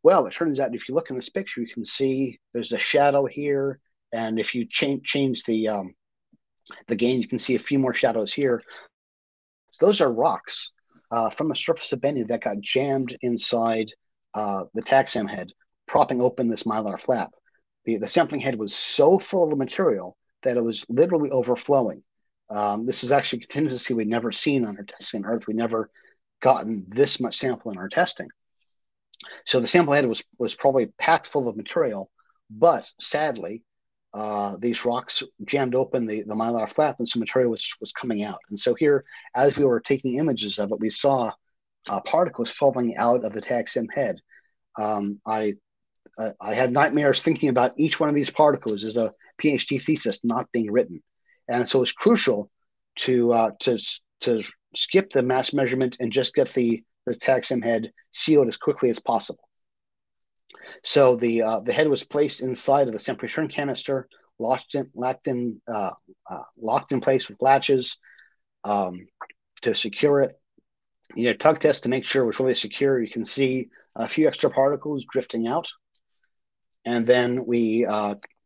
Well, it turns out if you look in this picture, you can see there's a shadow here. And if you change the gain, you can see a few more shadows here. Those are rocks from the surface of Bennu that got jammed inside the TAGSAM head, propping open this mylar flap. The sampling head was so full of material that it was literally overflowing. This is actually a contingency we'd never seen on our testing on Earth. We never gotten this much sample in our testing. So the sample head was probably packed full of material, but sadly, these rocks jammed open the mylar flap and some material was coming out. And so here, as we were taking images of it, we saw particles falling out of the TAGSAM head. I had nightmares thinking about each one of these particles as a PhD thesis not being written. And so it's crucial to skip the mass measurement and just get the TAGSAM head sealed as quickly as possible. So the head was placed inside of the sample return canister, locked in place with latches to secure it. You need a tug test to make sure it was really secure. You can see a few extra particles drifting out. And then we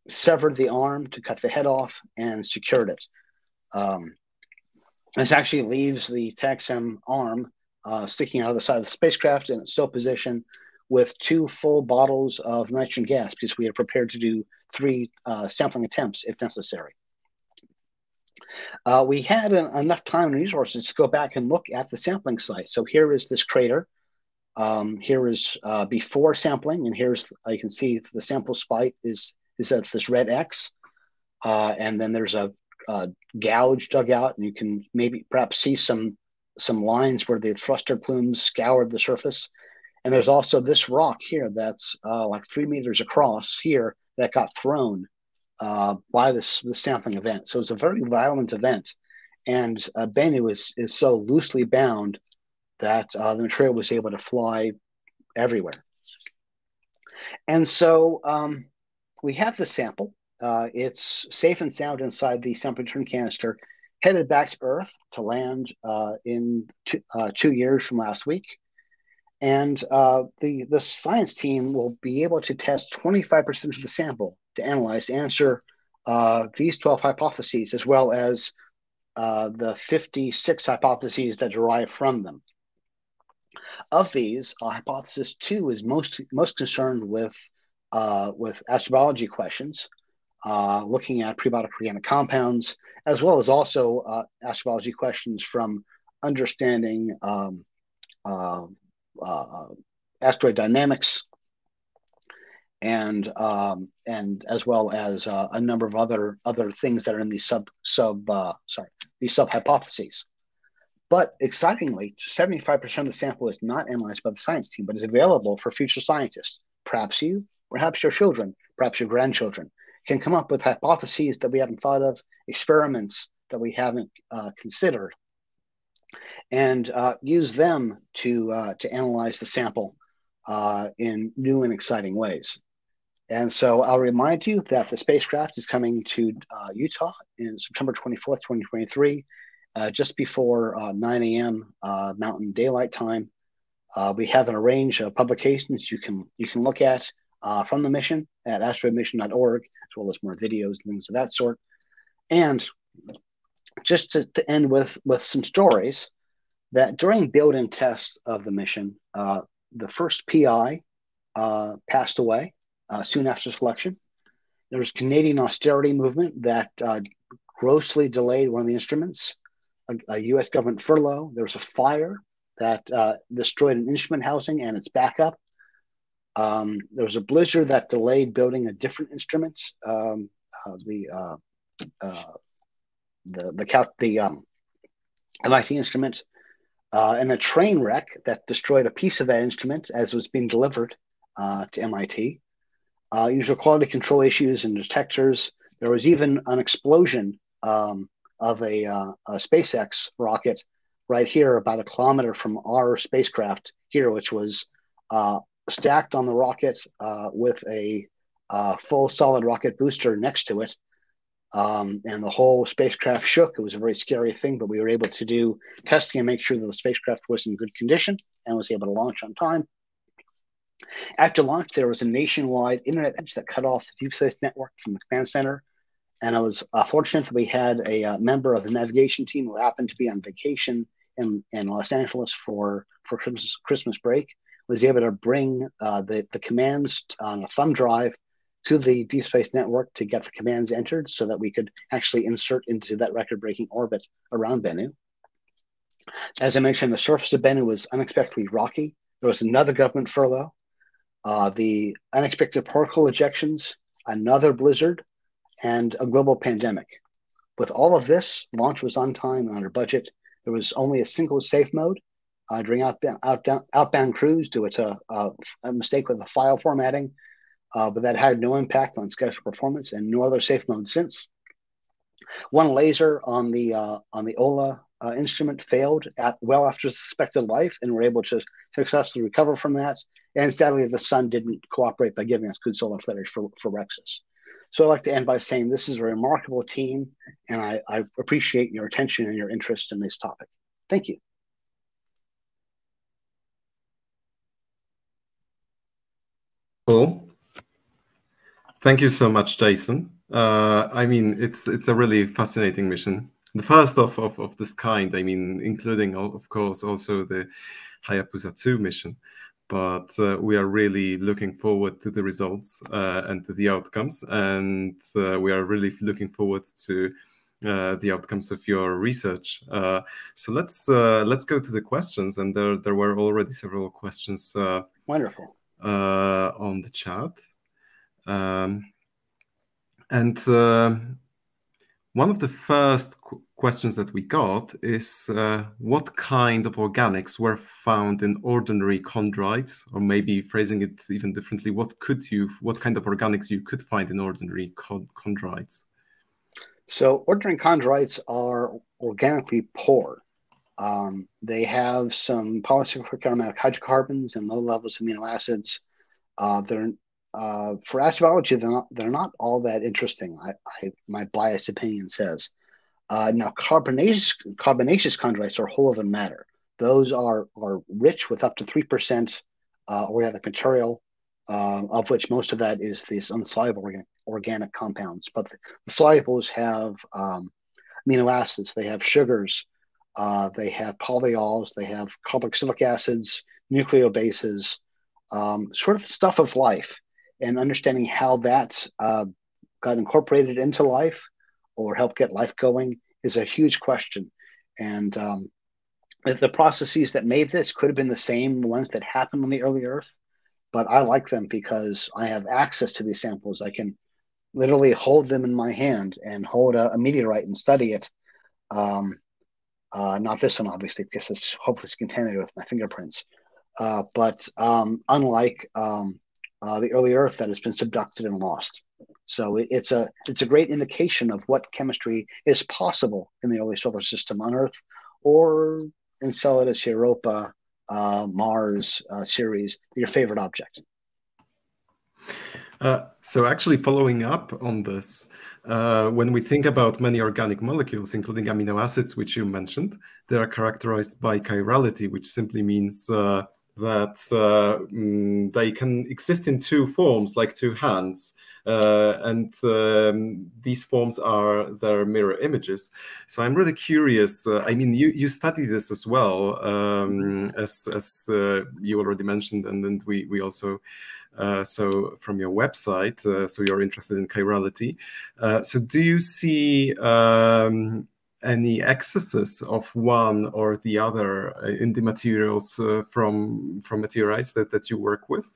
severed the arm to cut the head off and secured it. This actually leaves the TAGSAM arm sticking out of the side of the spacecraft in its still position with 2 full bottles of nitrogen gas because we are prepared to do 3 sampling attempts if necessary. We had enough time and resources to go back and look at the sampling site. So here is this crater. Here is before sampling, and here's you can see the sample spike is at this red X, and then there's a gouge dug out, and you can perhaps see some lines where the thruster plumes scoured the surface. And there's also this rock here that's like 3 meters across here that got thrown by this sampling event. So it's a very violent event. And Bennu is so loosely bound that the material was able to fly everywhere. And so we have the sample. It's safe and sound inside the sample return canister, headed back to Earth to land in 2 years from last week. And the science team will be able to test 25% of the sample to analyze, to answer these 12 hypotheses, as well as the 56 hypotheses that derive from them. Of these, hypothesis 2 is most concerned with astrobiology questions, looking at prebiotic organic compounds, as well as also astrobiology questions from understanding asteroid dynamics. and as well as a number of other things that are in these sub hypotheses. But excitingly, 75% of the sample is not analyzed by the science team, but is available for future scientists. Perhaps you, perhaps your children, perhaps your grandchildren can come up with hypotheses that we haven't thought of, experiments that we haven't considered, and use them to analyze the sample in new and exciting ways. And so I'll remind you that the spacecraft is coming to Utah in September 24th, 2023, just before 9 a.m. Mountain Daylight Time. We have a range of publications you can look at from the mission at asteroidmission.org, as well as more videos and things of that sort. And just to end with some stories, that during build and test of the mission, the first PI passed away soon after selection. There was Canadian austerity movement that grossly delayed one of the instruments, a U.S. government furlough. There was a fire that destroyed an instrument housing and its backup. There was a blizzard that delayed building a different instrument, the MIT instrument, and a train wreck that destroyed a piece of that instrument as it was being delivered to MIT. User quality control issues and detectors. There was even an explosion of a SpaceX rocket right here, about 1 kilometer from our spacecraft here, which was stacked on the rocket with a full solid rocket booster next to it. And the whole spacecraft shook. It was a very scary thing, but we were able to do testing and make sure that the spacecraft was in good condition and was able to launch on time. After launch, there was a nationwide internet edge that cut off the deep space network from the command center. And I was fortunate that we had a member of the navigation team who happened to be on vacation in Los Angeles for Christmas break, was able to bring the commands on a thumb drive to the deep space network to get the commands entered so that we could actually insert into that record-breaking orbit around Bennu. As I mentioned, the surface of Bennu was unexpectedly rocky. There was another government furlough, the unexpected particle ejections, another blizzard, and a global pandemic. With all of this, launch was on time and under budget. There was only a single safe mode during outbound cruise due to a mistake with the file formatting, but that had no impact on schedule performance, and no other safe mode since. One laser on the OLA instrument failed well after suspected life, and we're able to successfully recover from that. And sadly, the sun didn't cooperate by giving us good solar flares for Rexus. So I'd like to end by saying this is a remarkable team, and I appreciate your attention and your interest in this topic. Thank you. Cool. Thank you so much, Jason. I mean, it's a really fascinating mission. The first of this kind, I mean, including, of course, also the Hayabusa 2 mission. But we are really looking forward to the results and to the outcomes. And we are really looking forward to the outcomes of your research. So let's go to the questions. And there were already several questions Wonderful. On the chat. One of the first questions that we got is what kind of organics were found in ordinary chondrites, or maybe phrasing it even differently, what kind of organics you could find in ordinary chondrites? So ordinary chondrites are organically poor. They have some polycyclic aromatic hydrocarbons and low levels of amino acids. For astrobiology, they're not all that interesting. My biased opinion says. Now, carbonaceous chondrites are a whole other matter. Those are rich with up to 3% organic material, of which most of that is these insoluble organic compounds. But the solubles have amino acids, they have sugars, they have polyols, they have carboxylic acids, nucleobases, sort of the stuff of life. And understanding how that got incorporated into life or help get life going is a huge question. And the processes that made this could have been the same ones that happened on the early Earth. but I like them because I have access to these samples. I can literally hold them in my hand and hold a meteorite and study it. Not this one, obviously, because it's hopelessly contaminated with my fingerprints. But unlike the early Earth that has been subducted and lost. So it's a great indication of what chemistry is possible in the early solar system on Earth, or Enceladus, Europa, Mars, Ceres, your favorite object. So actually following up on this, when we think about many organic molecules, including amino acids, which you mentioned, they are characterized by chirality, which simply means that they can exist in two forms, like two hands. And these forms are their mirror images. So I'm really curious. I mean, you study this as well, as you already mentioned, and then we also so from your website, so you're interested in chirality. So do you see any excesses of one or the other in the materials from meteorites that you work with?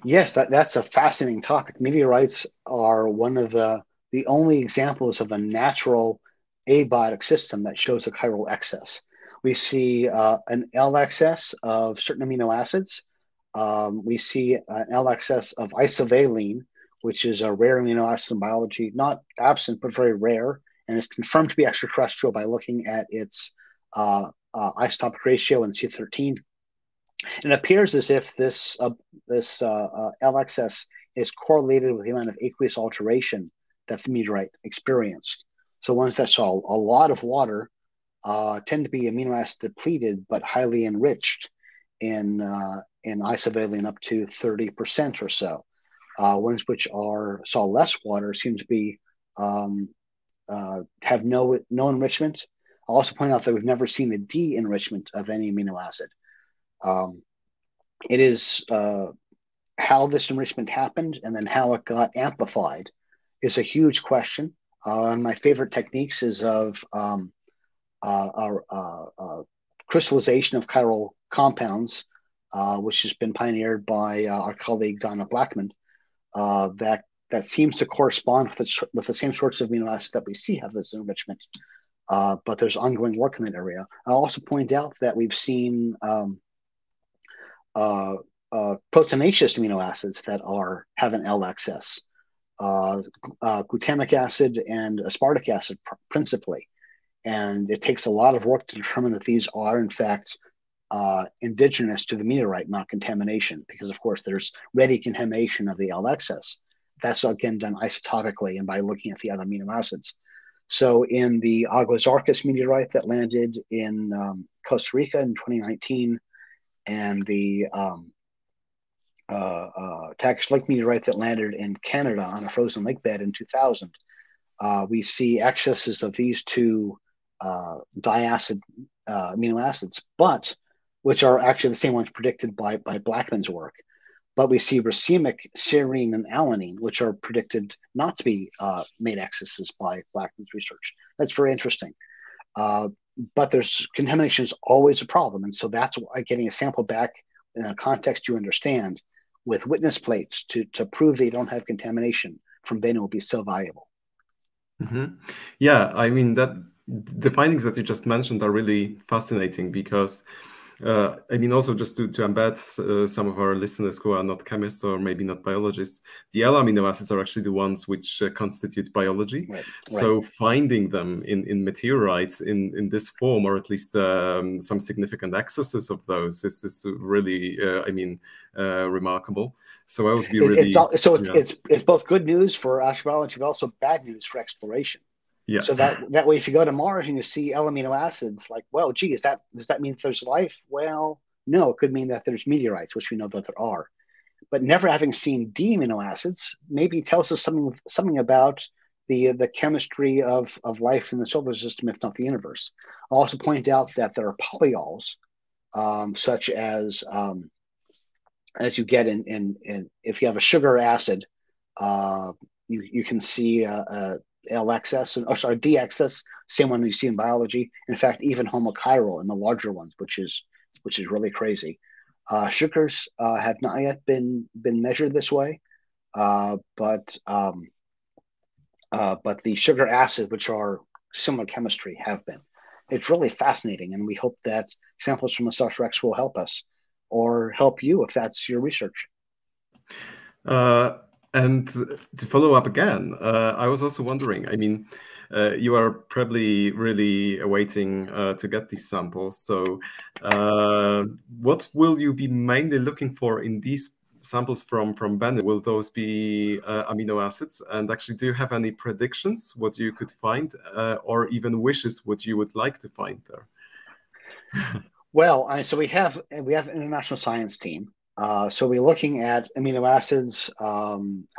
Yes, that's a fascinating topic. Meteorites are one of the only examples of a natural abiotic system that shows a chiral excess. We see an L excess of certain amino acids. We see an L excess of isovaline, which is a rare amino acid in biology, not absent, but very rare, and is confirmed to be extraterrestrial by looking at its isotopic ratio in C13. It appears as if this L excess is correlated with the amount of aqueous alteration that the meteorite experienced. So ones that saw a lot of water tend to be amino acid depleted, but highly enriched in isovaline up to 30% or so. Ones which saw less water seem to be have no enrichment. I'll also point out that we've never seen a de-enrichment of any amino acid. It is how this enrichment happened and then how it got amplified is a huge question. My favorite techniques is of crystallization of chiral compounds, which has been pioneered by our colleague Donna Blackman, that seems to correspond with the same sorts of amino acids that we see have this enrichment. But there's ongoing work in that area. I'll also point out that we've seen proteinaceous amino acids that have an L excess, glutamic acid and aspartic acid principally. And it takes a lot of work to determine that these are, in fact, indigenous to the meteorite, not contamination, because, of course, there's ready contamination of the L excess. That's, again, done isotopically and by looking at the other amino acids. So in the Aguas-Arcas meteorite that landed in Costa Rica in 2019, and the Tagish Lake meteorite that landed in Canada on a frozen lake bed in 2000, we see excesses of these two diacid amino acids, but which are actually the same ones predicted by Blackman's work. But we see racemic serine and alanine, which are predicted not to be made excesses by Blackman's research. That's very interesting. But there's contamination is always a problem. And so that's why getting a sample back in a context you understand with witness plates to prove they don't have contamination from Bennu will be so valuable. Mm-hmm. Yeah, I mean, that the findings that you just mentioned are really fascinating because I mean, also just to embed some of our listeners who are not chemists or maybe not biologists, the L amino acids are actually the ones which constitute biology. Right. So finding them in meteorites in this form, or at least some significant excesses of those, is really, I mean, remarkable. So I would be really... It's both good news for astrobiology, but also bad news for exploration. Yeah. So that way, if you go to Mars and you see L amino acids, like, well, gee, does that mean there's life? Well, no, it could mean that there's meteorites, which we know that there are. But never having seen D amino acids maybe tells us something about the chemistry of life in the solar system, if not the universe. I'll also point out that there are polyols, such as you get in if you have a sugar acid, you can see L excess, D excess, same one you see in biology. In fact, even homochiral in the larger ones, which is really crazy. Sugars have not yet been measured this way, but the sugar acid, which are similar chemistry, have been. It's really fascinating, and we hope that samples from the SouthRex will help us, or help you if that's your research. And to follow up again, I was also wondering, I mean, you are probably really awaiting to get these samples. So what will you be mainly looking for in these samples from Bennu? Will those be amino acids? And actually, do you have any predictions what you could find, or even wishes what you would like to find there? Well, so we have an international science team. So we're looking at amino acids,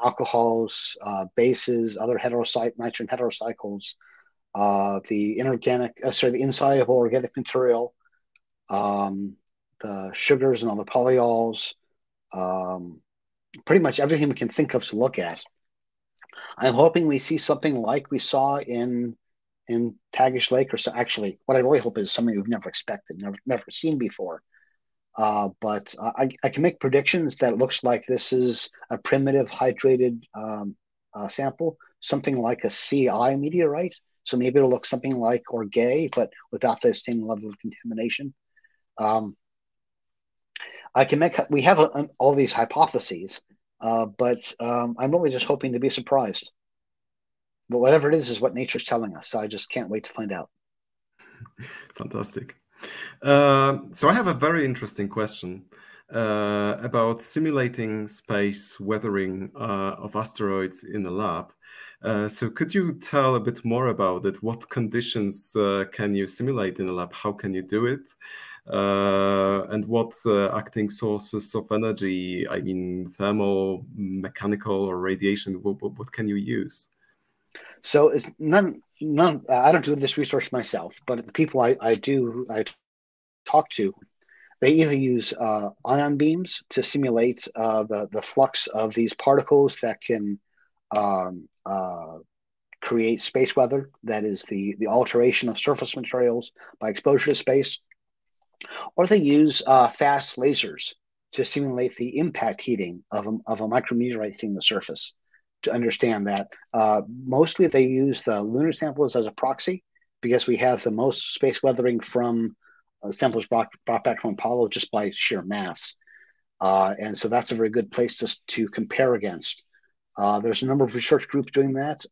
alcohols, bases, other nitrogen heterocycles, the insoluble organic material, the sugars and all the polyols, pretty much everything we can think of to look at. I'm hoping we see something like we saw in Tagish Lake, or so. Actually, what I really hope is something we've never expected, never seen before. But I can make predictions that it looks like this is a primitive hydrated sample, something like a CI meteorite. So maybe it'll look something like Orgay, but without the same level of contamination. We have all these hypotheses, but I'm really just hoping to be surprised. But whatever it is what nature's telling us. So I just can't wait to find out. Fantastic. So I have a very interesting question about simulating space weathering of asteroids in a lab. So could you tell a bit more about it? What conditions can you simulate in a lab? How can you do it? And what acting sources of energy, I mean, thermal, mechanical, or radiation, what can you use? So it's none. I don't do this research myself, but the people I talk to, they either use ion beams to simulate the flux of these particles that can create space weather. That is the alteration of surface materials by exposure to space, or they use fast lasers to simulate the impact heating of a micrometeorite hitting the surface. To understand that, mostly they use the lunar samples as a proxy, because we have the most space weathering from samples brought back from Apollo just by sheer mass. And so that's a very good place to compare against. There's a number of research groups doing that.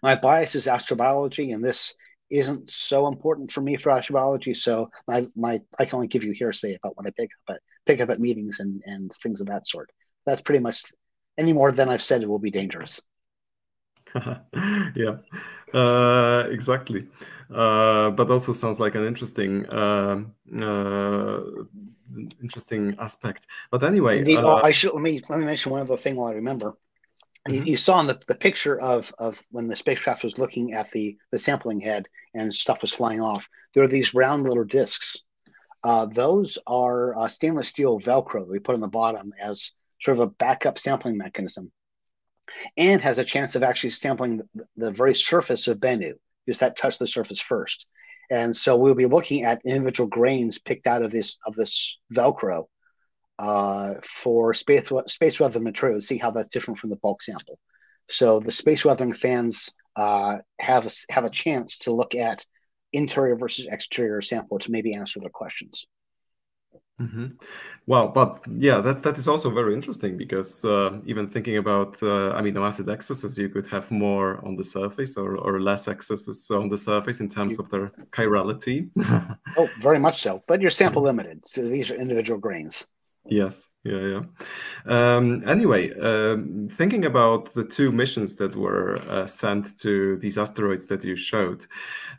My bias is astrobiology, and this isn't so important for me for astrobiology. So I can only give you hearsay about what I pick up at meetings and things of that sort. That's pretty much. Any more than I've said, it will be dangerous. Yeah, exactly. But also sounds like an interesting aspect. But anyway, indeed. Let me mention one other thing while I remember. Mm-hmm. You saw in the picture of when the spacecraft was looking at the sampling head and stuff was flying off. There are these round little discs. Those are stainless steel Velcro that we put on the bottom as sort of a backup sampling mechanism, and has a chance of actually sampling the very surface of Bennu, because that touched the surface first. And so we'll be looking at individual grains picked out of this Velcro for space weather material to see how that's different from the bulk sample. So the space weathering fans have a chance to look at interior versus exterior sample to maybe answer their questions. Mm-hmm. Well, but yeah, that is also very interesting, because even thinking about amino acid excesses, you could have more on the surface or less excesses on the surface in terms of their chirality. Oh, very much so. But you're sample limited. So these are individual grains. Yes, yeah. Anyway, thinking about the two missions that were sent to these asteroids that you showed,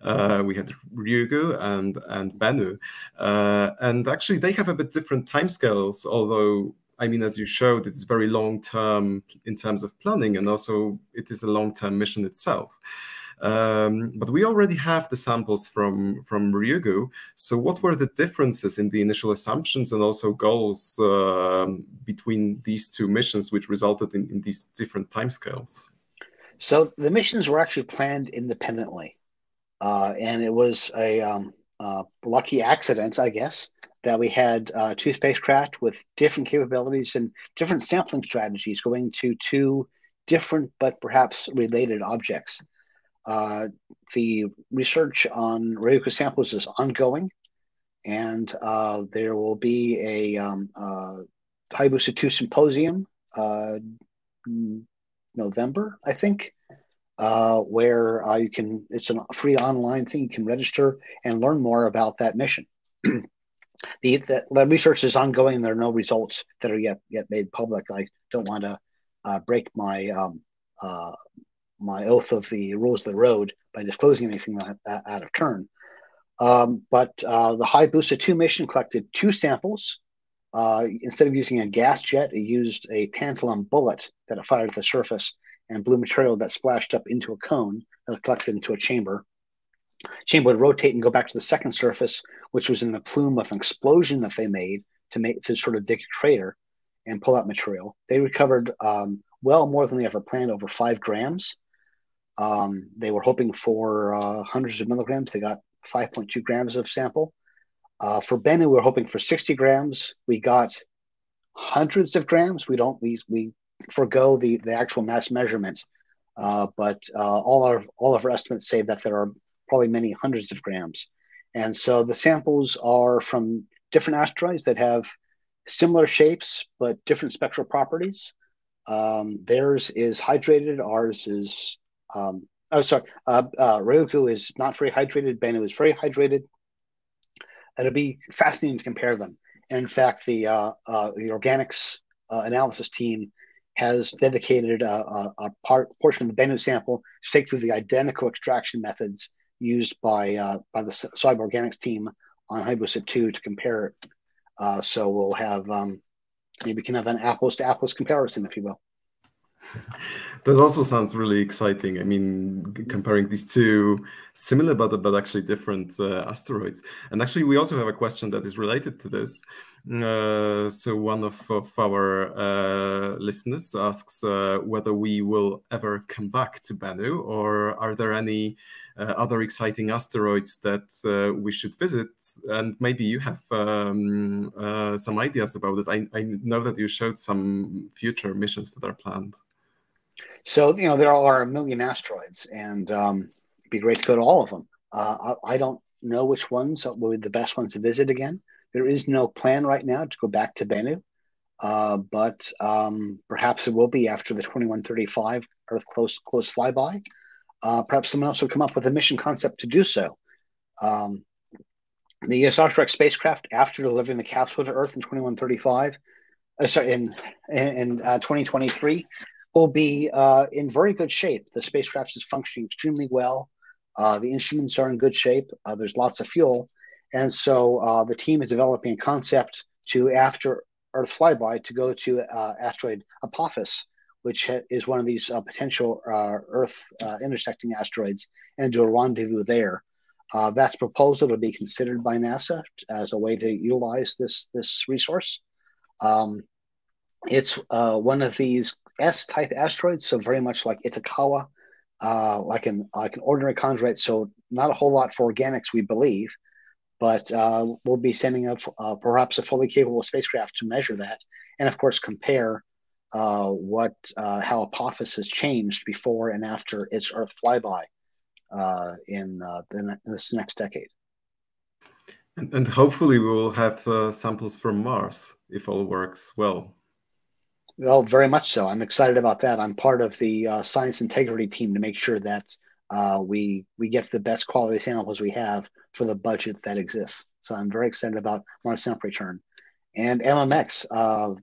we had Ryugu and Bennu, and actually they have a bit different timescales, although, I mean, as you showed, it's very long-term in terms of planning, and also it is a long-term mission itself. But we already have the samples from Ryugu. So what were the differences in the initial assumptions and also goals between these two missions, which resulted in these different timescales? So the missions were actually planned independently. And it was a lucky accident, I guess, that we had 2 spacecraft with different capabilities and different sampling strategies going to 2 different but perhaps related objects. The research on Ryugu samples is ongoing, and there will be a Hayabusa 2 symposium November, I think, where you can, it's a free online thing, you can register and learn more about that mission. The research is ongoing. There are no results that are yet made public. I don't want to break my my oath of the rules of the road by disclosing anything out of turn. But the Hayabusa 2 mission collected 2 samples. Instead of using a gas jet, it used a tantalum bullet that it fired at the surface and blew material that splashed up into a cone that was collected into a chamber. Chamber would rotate and go back to the second surface, which was in the plume of an explosion that they made to sort of dig a crater and pull out material. They recovered well more than they ever planned, over 5 grams. They were hoping for hundreds of milligrams. They got 5.2 grams of sample. For Bennu, we were hoping for 60 grams. We got hundreds of grams. We forego the actual mass measurement, but all of our estimates say that there are probably many hundreds of grams. And so the samples are from different asteroids that have similar shapes but different spectral properties. Theirs is hydrated. Ours is Ryugu is not very hydrated. Bennu is very hydrated. It'll be fascinating to compare them. And in fact, the organics analysis team has dedicated a portion of the Bennu sample to take through the identical extraction methods used by the soluble organics team on Hayabusa 2 to compare it. So we'll have maybe we can have an apples to apples comparison, if you will. That also sounds really exciting. I mean, comparing these 2 similar but actually different asteroids. And actually, we also have a question that is related to this. So one of our listeners asks whether we will ever come back to Bennu, or are there any other exciting asteroids that we should visit? And maybe you have some ideas about it. I know that you showed some future missions that are planned. So, there are a million asteroids, and it'd be great to go to all of them. I don't know which ones will be the best ones to visit again. There is no plan right now to go back to Bennu, but perhaps it will be after the 2135 Earth close flyby. Perhaps someone else will come up with a mission concept to do so. The SouthRex spacecraft, after delivering the capsule to Earth in 2135, in 2023, will be in very good shape. The spacecraft is functioning extremely well. The instruments are in good shape. There's lots of fuel. And so the team is developing a concept to, after Earth flyby, to go to asteroid Apophis, which is one of these potential Earth intersecting asteroids, and do a rendezvous there. That's a proposal to be considered by NASA as a way to utilize this resource. It's one of these S-type asteroids, so very much like Itokawa, like an ordinary chondrite. So not a whole lot for organics, we believe, but we'll be sending up perhaps a fully capable spacecraft to measure that, and of course compare how Apophis has changed before and after its Earth flyby in this next decade. And hopefully we will have samples from Mars if all works well. Well, very much so. I'm excited about that. I'm part of the science integrity team to make sure that we get the best quality samples we have for the budget that exists. So I'm very excited about Mars sample return. And MMX,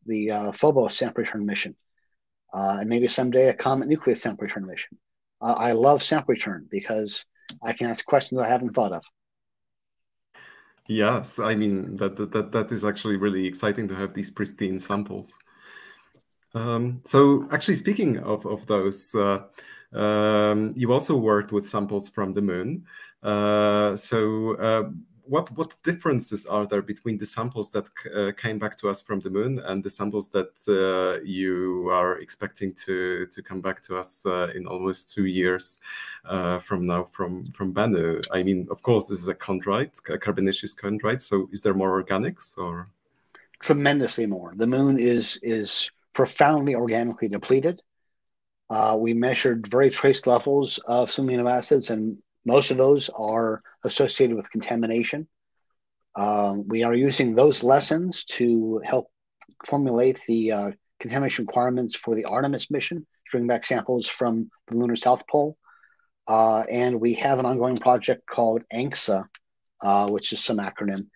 the Phobos sample return mission. And maybe someday a Comet nucleus sample return mission. I love sample return because I can ask questions I haven't thought of. Yes, I mean, that is actually really exciting to have these pristine samples. So actually, speaking of those, you also worked with samples from the moon. So what differences are there between the samples that came back to us from the moon and the samples that you are expecting to come back to us in almost 2 years from now from Bennu? I mean, of course, this is a chondrite, a carbonaceous chondrite. So is there more organics or? Tremendously more. The moon is profoundly organically depleted. We measured very trace levels of some amino acids, and most of those are associated with contamination. We are using those lessons to help formulate the contamination requirements for the Artemis mission, to bring back samples from the lunar South Pole. And we have an ongoing project called ANCSA, which is some acronym,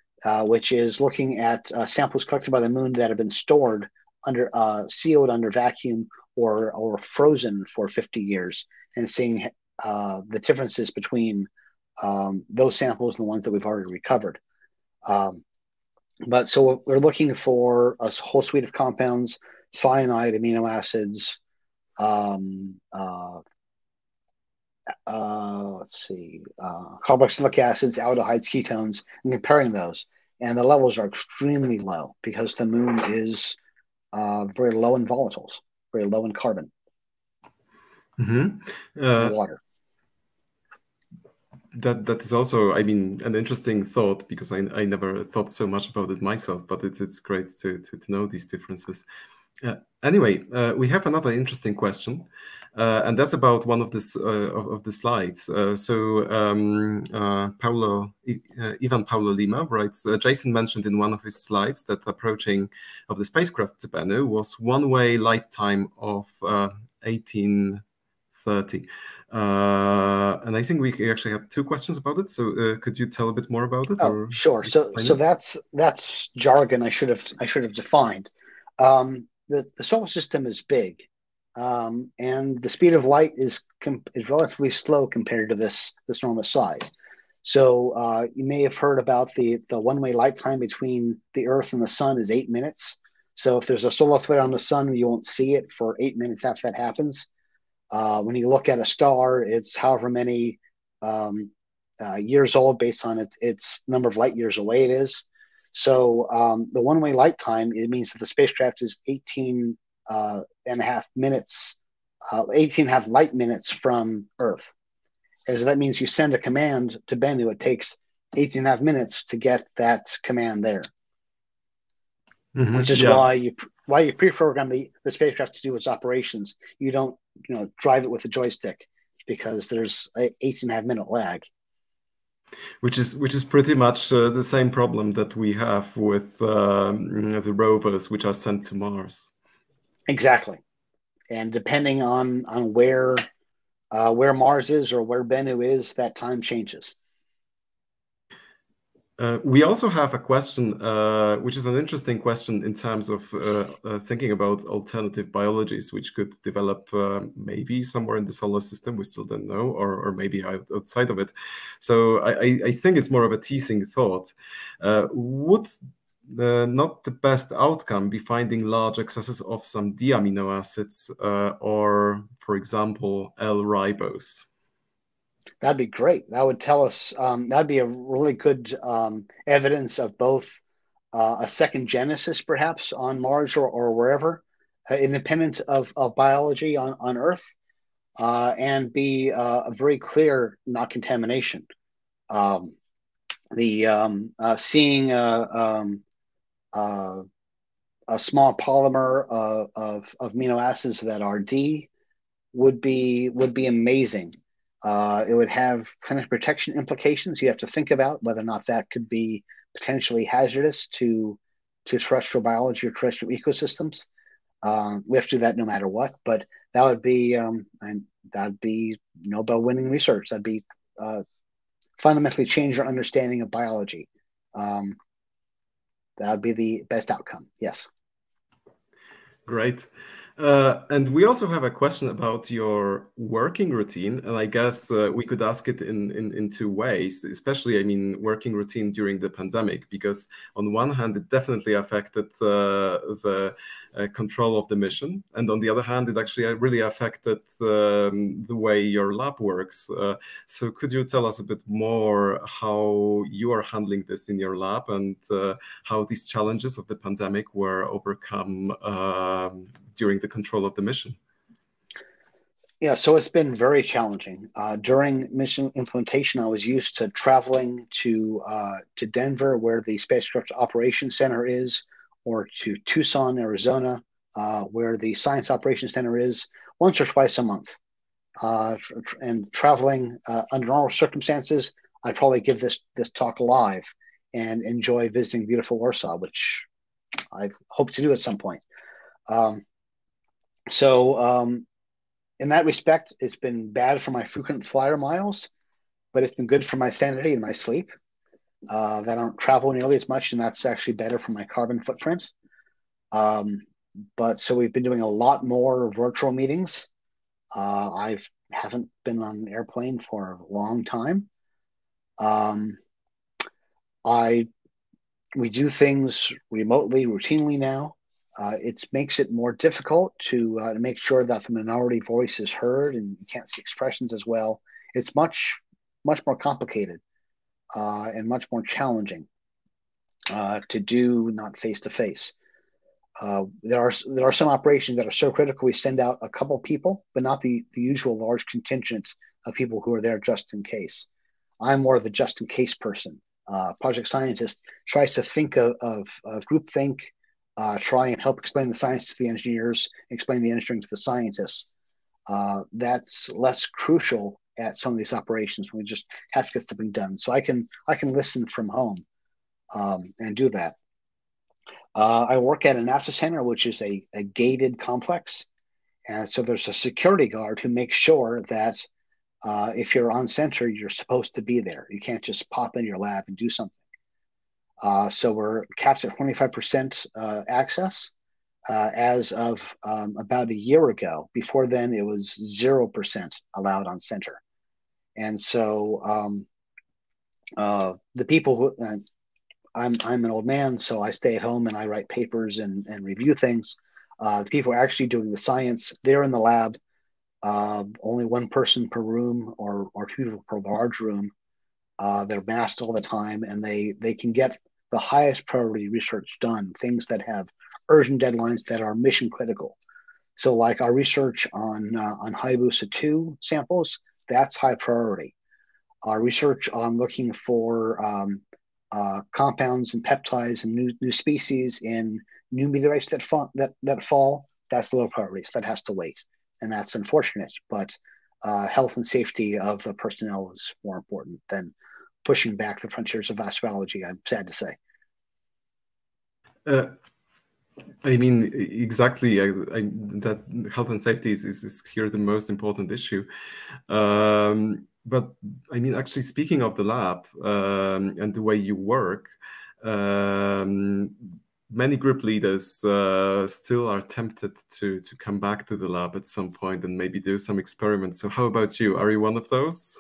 which is looking at samples collected by the moon that have been stored under sealed under vacuum or frozen for 50 years, and seeing the differences between those samples and the ones that we've already recovered. But so we're looking for a whole suite of compounds: cyanide, amino acids, carboxylic acids, aldehydes, ketones, and comparing those. And the levels are extremely low because the moon is very low in volatiles, very low in carbon, and water. That is also, I mean, an interesting thought, because I never thought so much about it myself, but it's great to know these differences. Anyway, we have another interesting question, and that's about one of the slides. Ivan Paulo Lima writes, Jason mentioned in one of his slides that approaching of the spacecraft to Bennu was one-way light time of 1830. And I think we actually had 2 questions about it. So could you tell a bit more about it? Oh, sure. So that's jargon I should have defined. The solar system is big, and the speed of light is relatively slow compared to this enormous size. So you may have heard about the one-way light time between the Earth and the Sun is 8 minutes. So if there's a solar flare on the Sun, you won't see it for 8 minutes after that happens. When you look at a star, it's however many years old based on its number of light years away it is. So the one-way light time, it means that the spacecraft is 18 and a half minutes, 18 and a half light minutes from Earth. As that means you send a command to Bennu, it takes 18 and a half minutes to get that command there. Which is why you pre-program the spacecraft to do its operations. You don't drive it with a joystick, because there's an 18 and a half minute lag. Which is pretty much the same problem that we have with the rovers which are sent to Mars. Exactly, and depending on where Mars is or where Bennu is, that time changes. We also have a question, which is an interesting question in terms of thinking about alternative biologies, which could develop maybe somewhere in the solar system. We still don't know, or maybe outside of it. So I think it's more of a teasing thought. Would not the best outcome be finding large excesses of some D-amino acids, or, for example, L-ribose? That'd be great. That would tell us, that'd be a really good evidence of both a second genesis, perhaps, on Mars or wherever, independent of biology on Earth, and be a very clear not contamination. Seeing a small polymer of amino acids that are D would be amazing. It would have kind of protection implications. You have to think about whether or not that could be potentially hazardous to terrestrial biology or terrestrial ecosystems. We have to do that no matter what, but that would be Nobel-winning research. That'd be fundamentally change our understanding of biology. That would be the best outcome. Yes. Great. And we also have a question about your working routine, and I guess we could ask it in 2 ways, especially, I mean, working routine during the pandemic, because on one hand, it definitely affected the control of the mission. And on the other hand, it actually really affected the way your lab works. So could you tell us a bit more how you are handling this in your lab, and how these challenges of the pandemic were overcome during the control of the mission? Yeah, so it's been very challenging. During mission implementation, I was used to traveling to Denver, where the Spacecraft Operations Center is, or to Tucson, Arizona, where the Science Operations Center is, once or twice a month. And traveling under normal circumstances, I'd probably give this talk live and enjoy visiting beautiful Warsaw, which I hope to do at some point. In that respect, it's been bad for my frequent flyer miles, but it's been good for my sanity and my sleep. That I don't travel nearly as much, and that's actually better for my carbon footprint. But so we've been doing a lot more virtual meetings. I haven't been on an airplane for a long time. We do things remotely, routinely now. It makes it more difficult to make sure that the minority voice is heard, and you can't see expressions as well. It's much more complicated and much more challenging to do not face to face. There are some operations that are so critical we send out a couple people, but not the usual large contingent of people who are there just in case. I'm more of the just in case person. Project scientist tries to think of groupthink, try and help explain the science to the engineers, explain the engineering to the scientists. That's less crucial at some of these operations when we just have to get something done. So I can listen from home and do that. I work at a NASA center, which is a gated complex. And so there's a security guard who makes sure that if you're on center, you're supposed to be there. You can't just pop in your lab and do something. So we're capped at 25% access as of about a year ago. Before then, it was 0% allowed on center. And so the people who, I'm an old man, so I stay at home and I write papers and review things. The people actually doing the science, they're in the lab. Only one person per room or two people per large room. They're masked all the time, and they can get the highest priority research done, things that have urgent deadlines that are mission critical. So like our research on Hayabusa 2 samples, that's high priority. Our research on looking for compounds and peptides and new species in new meteorites that fall, that's low priority. So that has to wait. And that's unfortunate, but health and safety of the personnel is more important than pushing back the frontiers of astrobiology, I'm sad to say. I mean, exactly. That health and safety is here the most important issue. But I mean, actually, speaking of the lab and the way you work, many group leaders still are tempted to come back to the lab at some point and maybe do some experiments. So how about you? Are you one of those?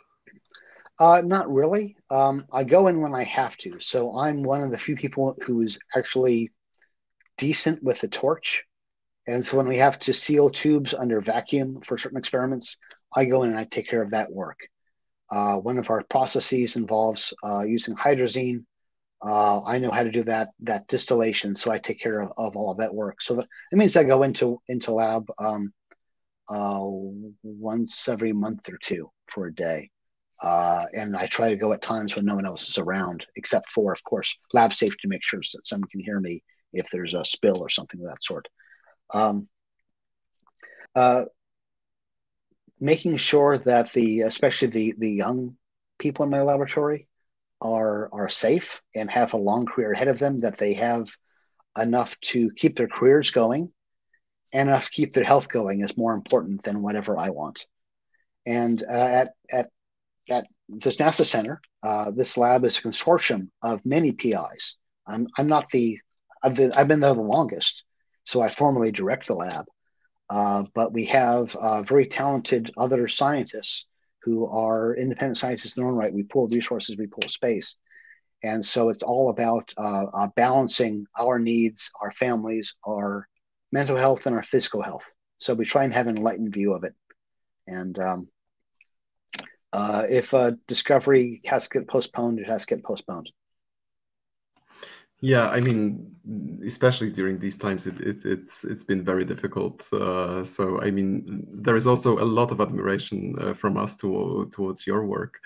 Not really. I go in when I have to. So I'm one of the few people who is actually decent with the torch. And so when we have to seal tubes under vacuum for certain experiments, I go in and I take care of that work. One of our processes involves using hydrazine. I know how to do that distillation, so I take care of all of that work. So it means I go into lab once every month or two for a day. And I try to go at times when no one else is around, except for, of course, lab safety to make sure that someone can hear me if there's a spill or something of that sort. Making sure that especially the young people in my laboratory are safe and have a long career ahead of them, that they have enough to keep their careers going and enough to keep their health going is more important than whatever I want. And at this NASA center, this lab is a consortium of many PIs. I've been there the longest, so I formally direct the lab. But we have very talented other scientists who are independent scientists in their own right. We pool resources, we pool space. And so it's all about balancing our needs, our families, our mental health and our physical health. So we try and have an enlightened view of it. And if a discovery has to get postponed, it has to get postponed. Yeah, I mean, especially during these times, it's been very difficult. So, I mean, there is also a lot of admiration from us towards your work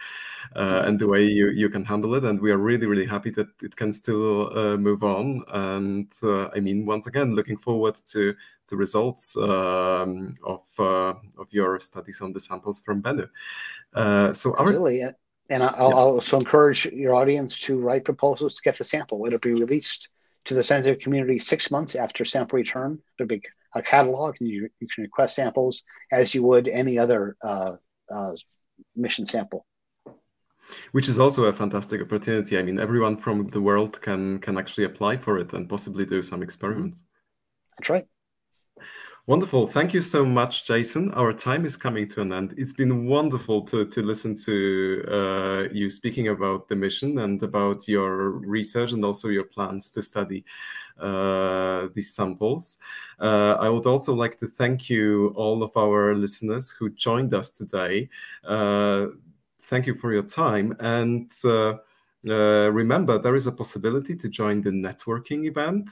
and the way you can handle it. And we are really, really happy that it can still move on. And I mean, once again, looking forward to the results of your studies on the samples from Bennu. Absolutely. And I'll also encourage your audience to write proposals to get the sample. It'll be released to the scientific community 6 months after sample return. There'll be a catalog, and you can request samples as you would any other mission sample. Which is also a fantastic opportunity. I mean, everyone from the world can actually apply for it and possibly do some experiments. That's right. Wonderful. Thank you so much, Jason. Our time is coming to an end. It's been wonderful to listen to you speaking about the mission and about your research and also your plans to study these samples. I would also like to thank you, all of our listeners who joined us today. Thank you for your time. And remember, there is a possibility to join the networking event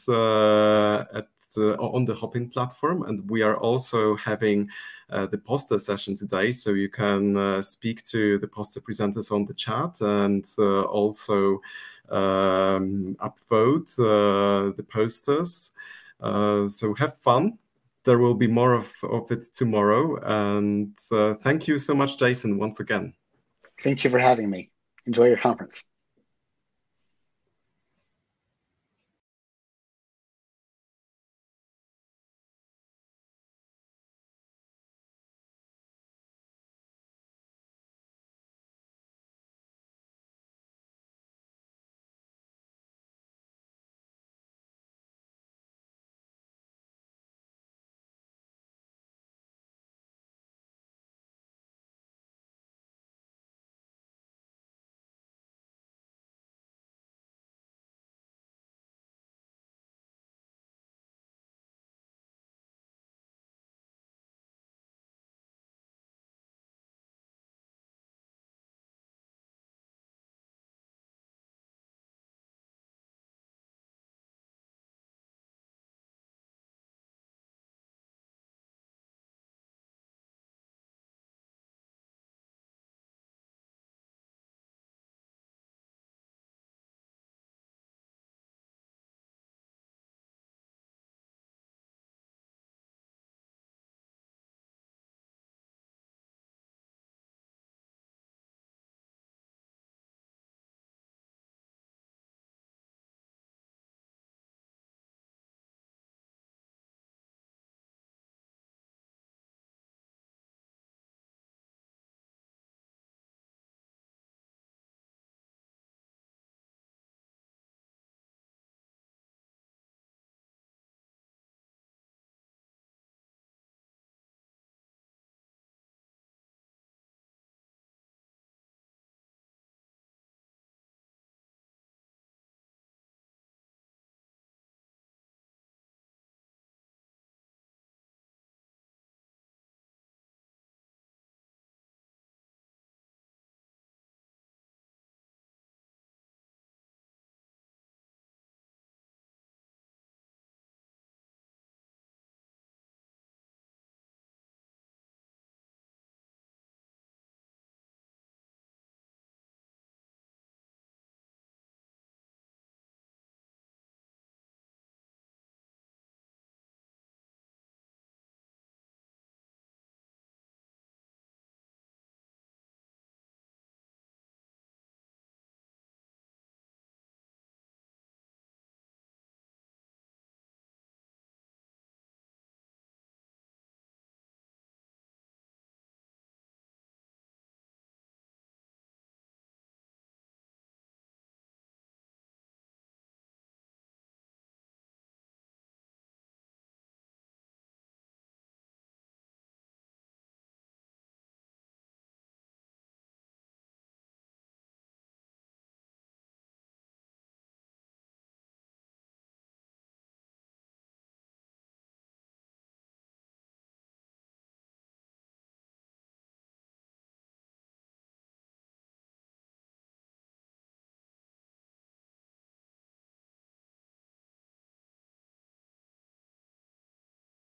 on the Hopin platform, and we are also having the poster session today, so you can speak to the poster presenters on the chat and also upvote the posters. So have fun. There will be more of it tomorrow, and thank you so much, Jason, once again. Thank you for having me. Enjoy your conference.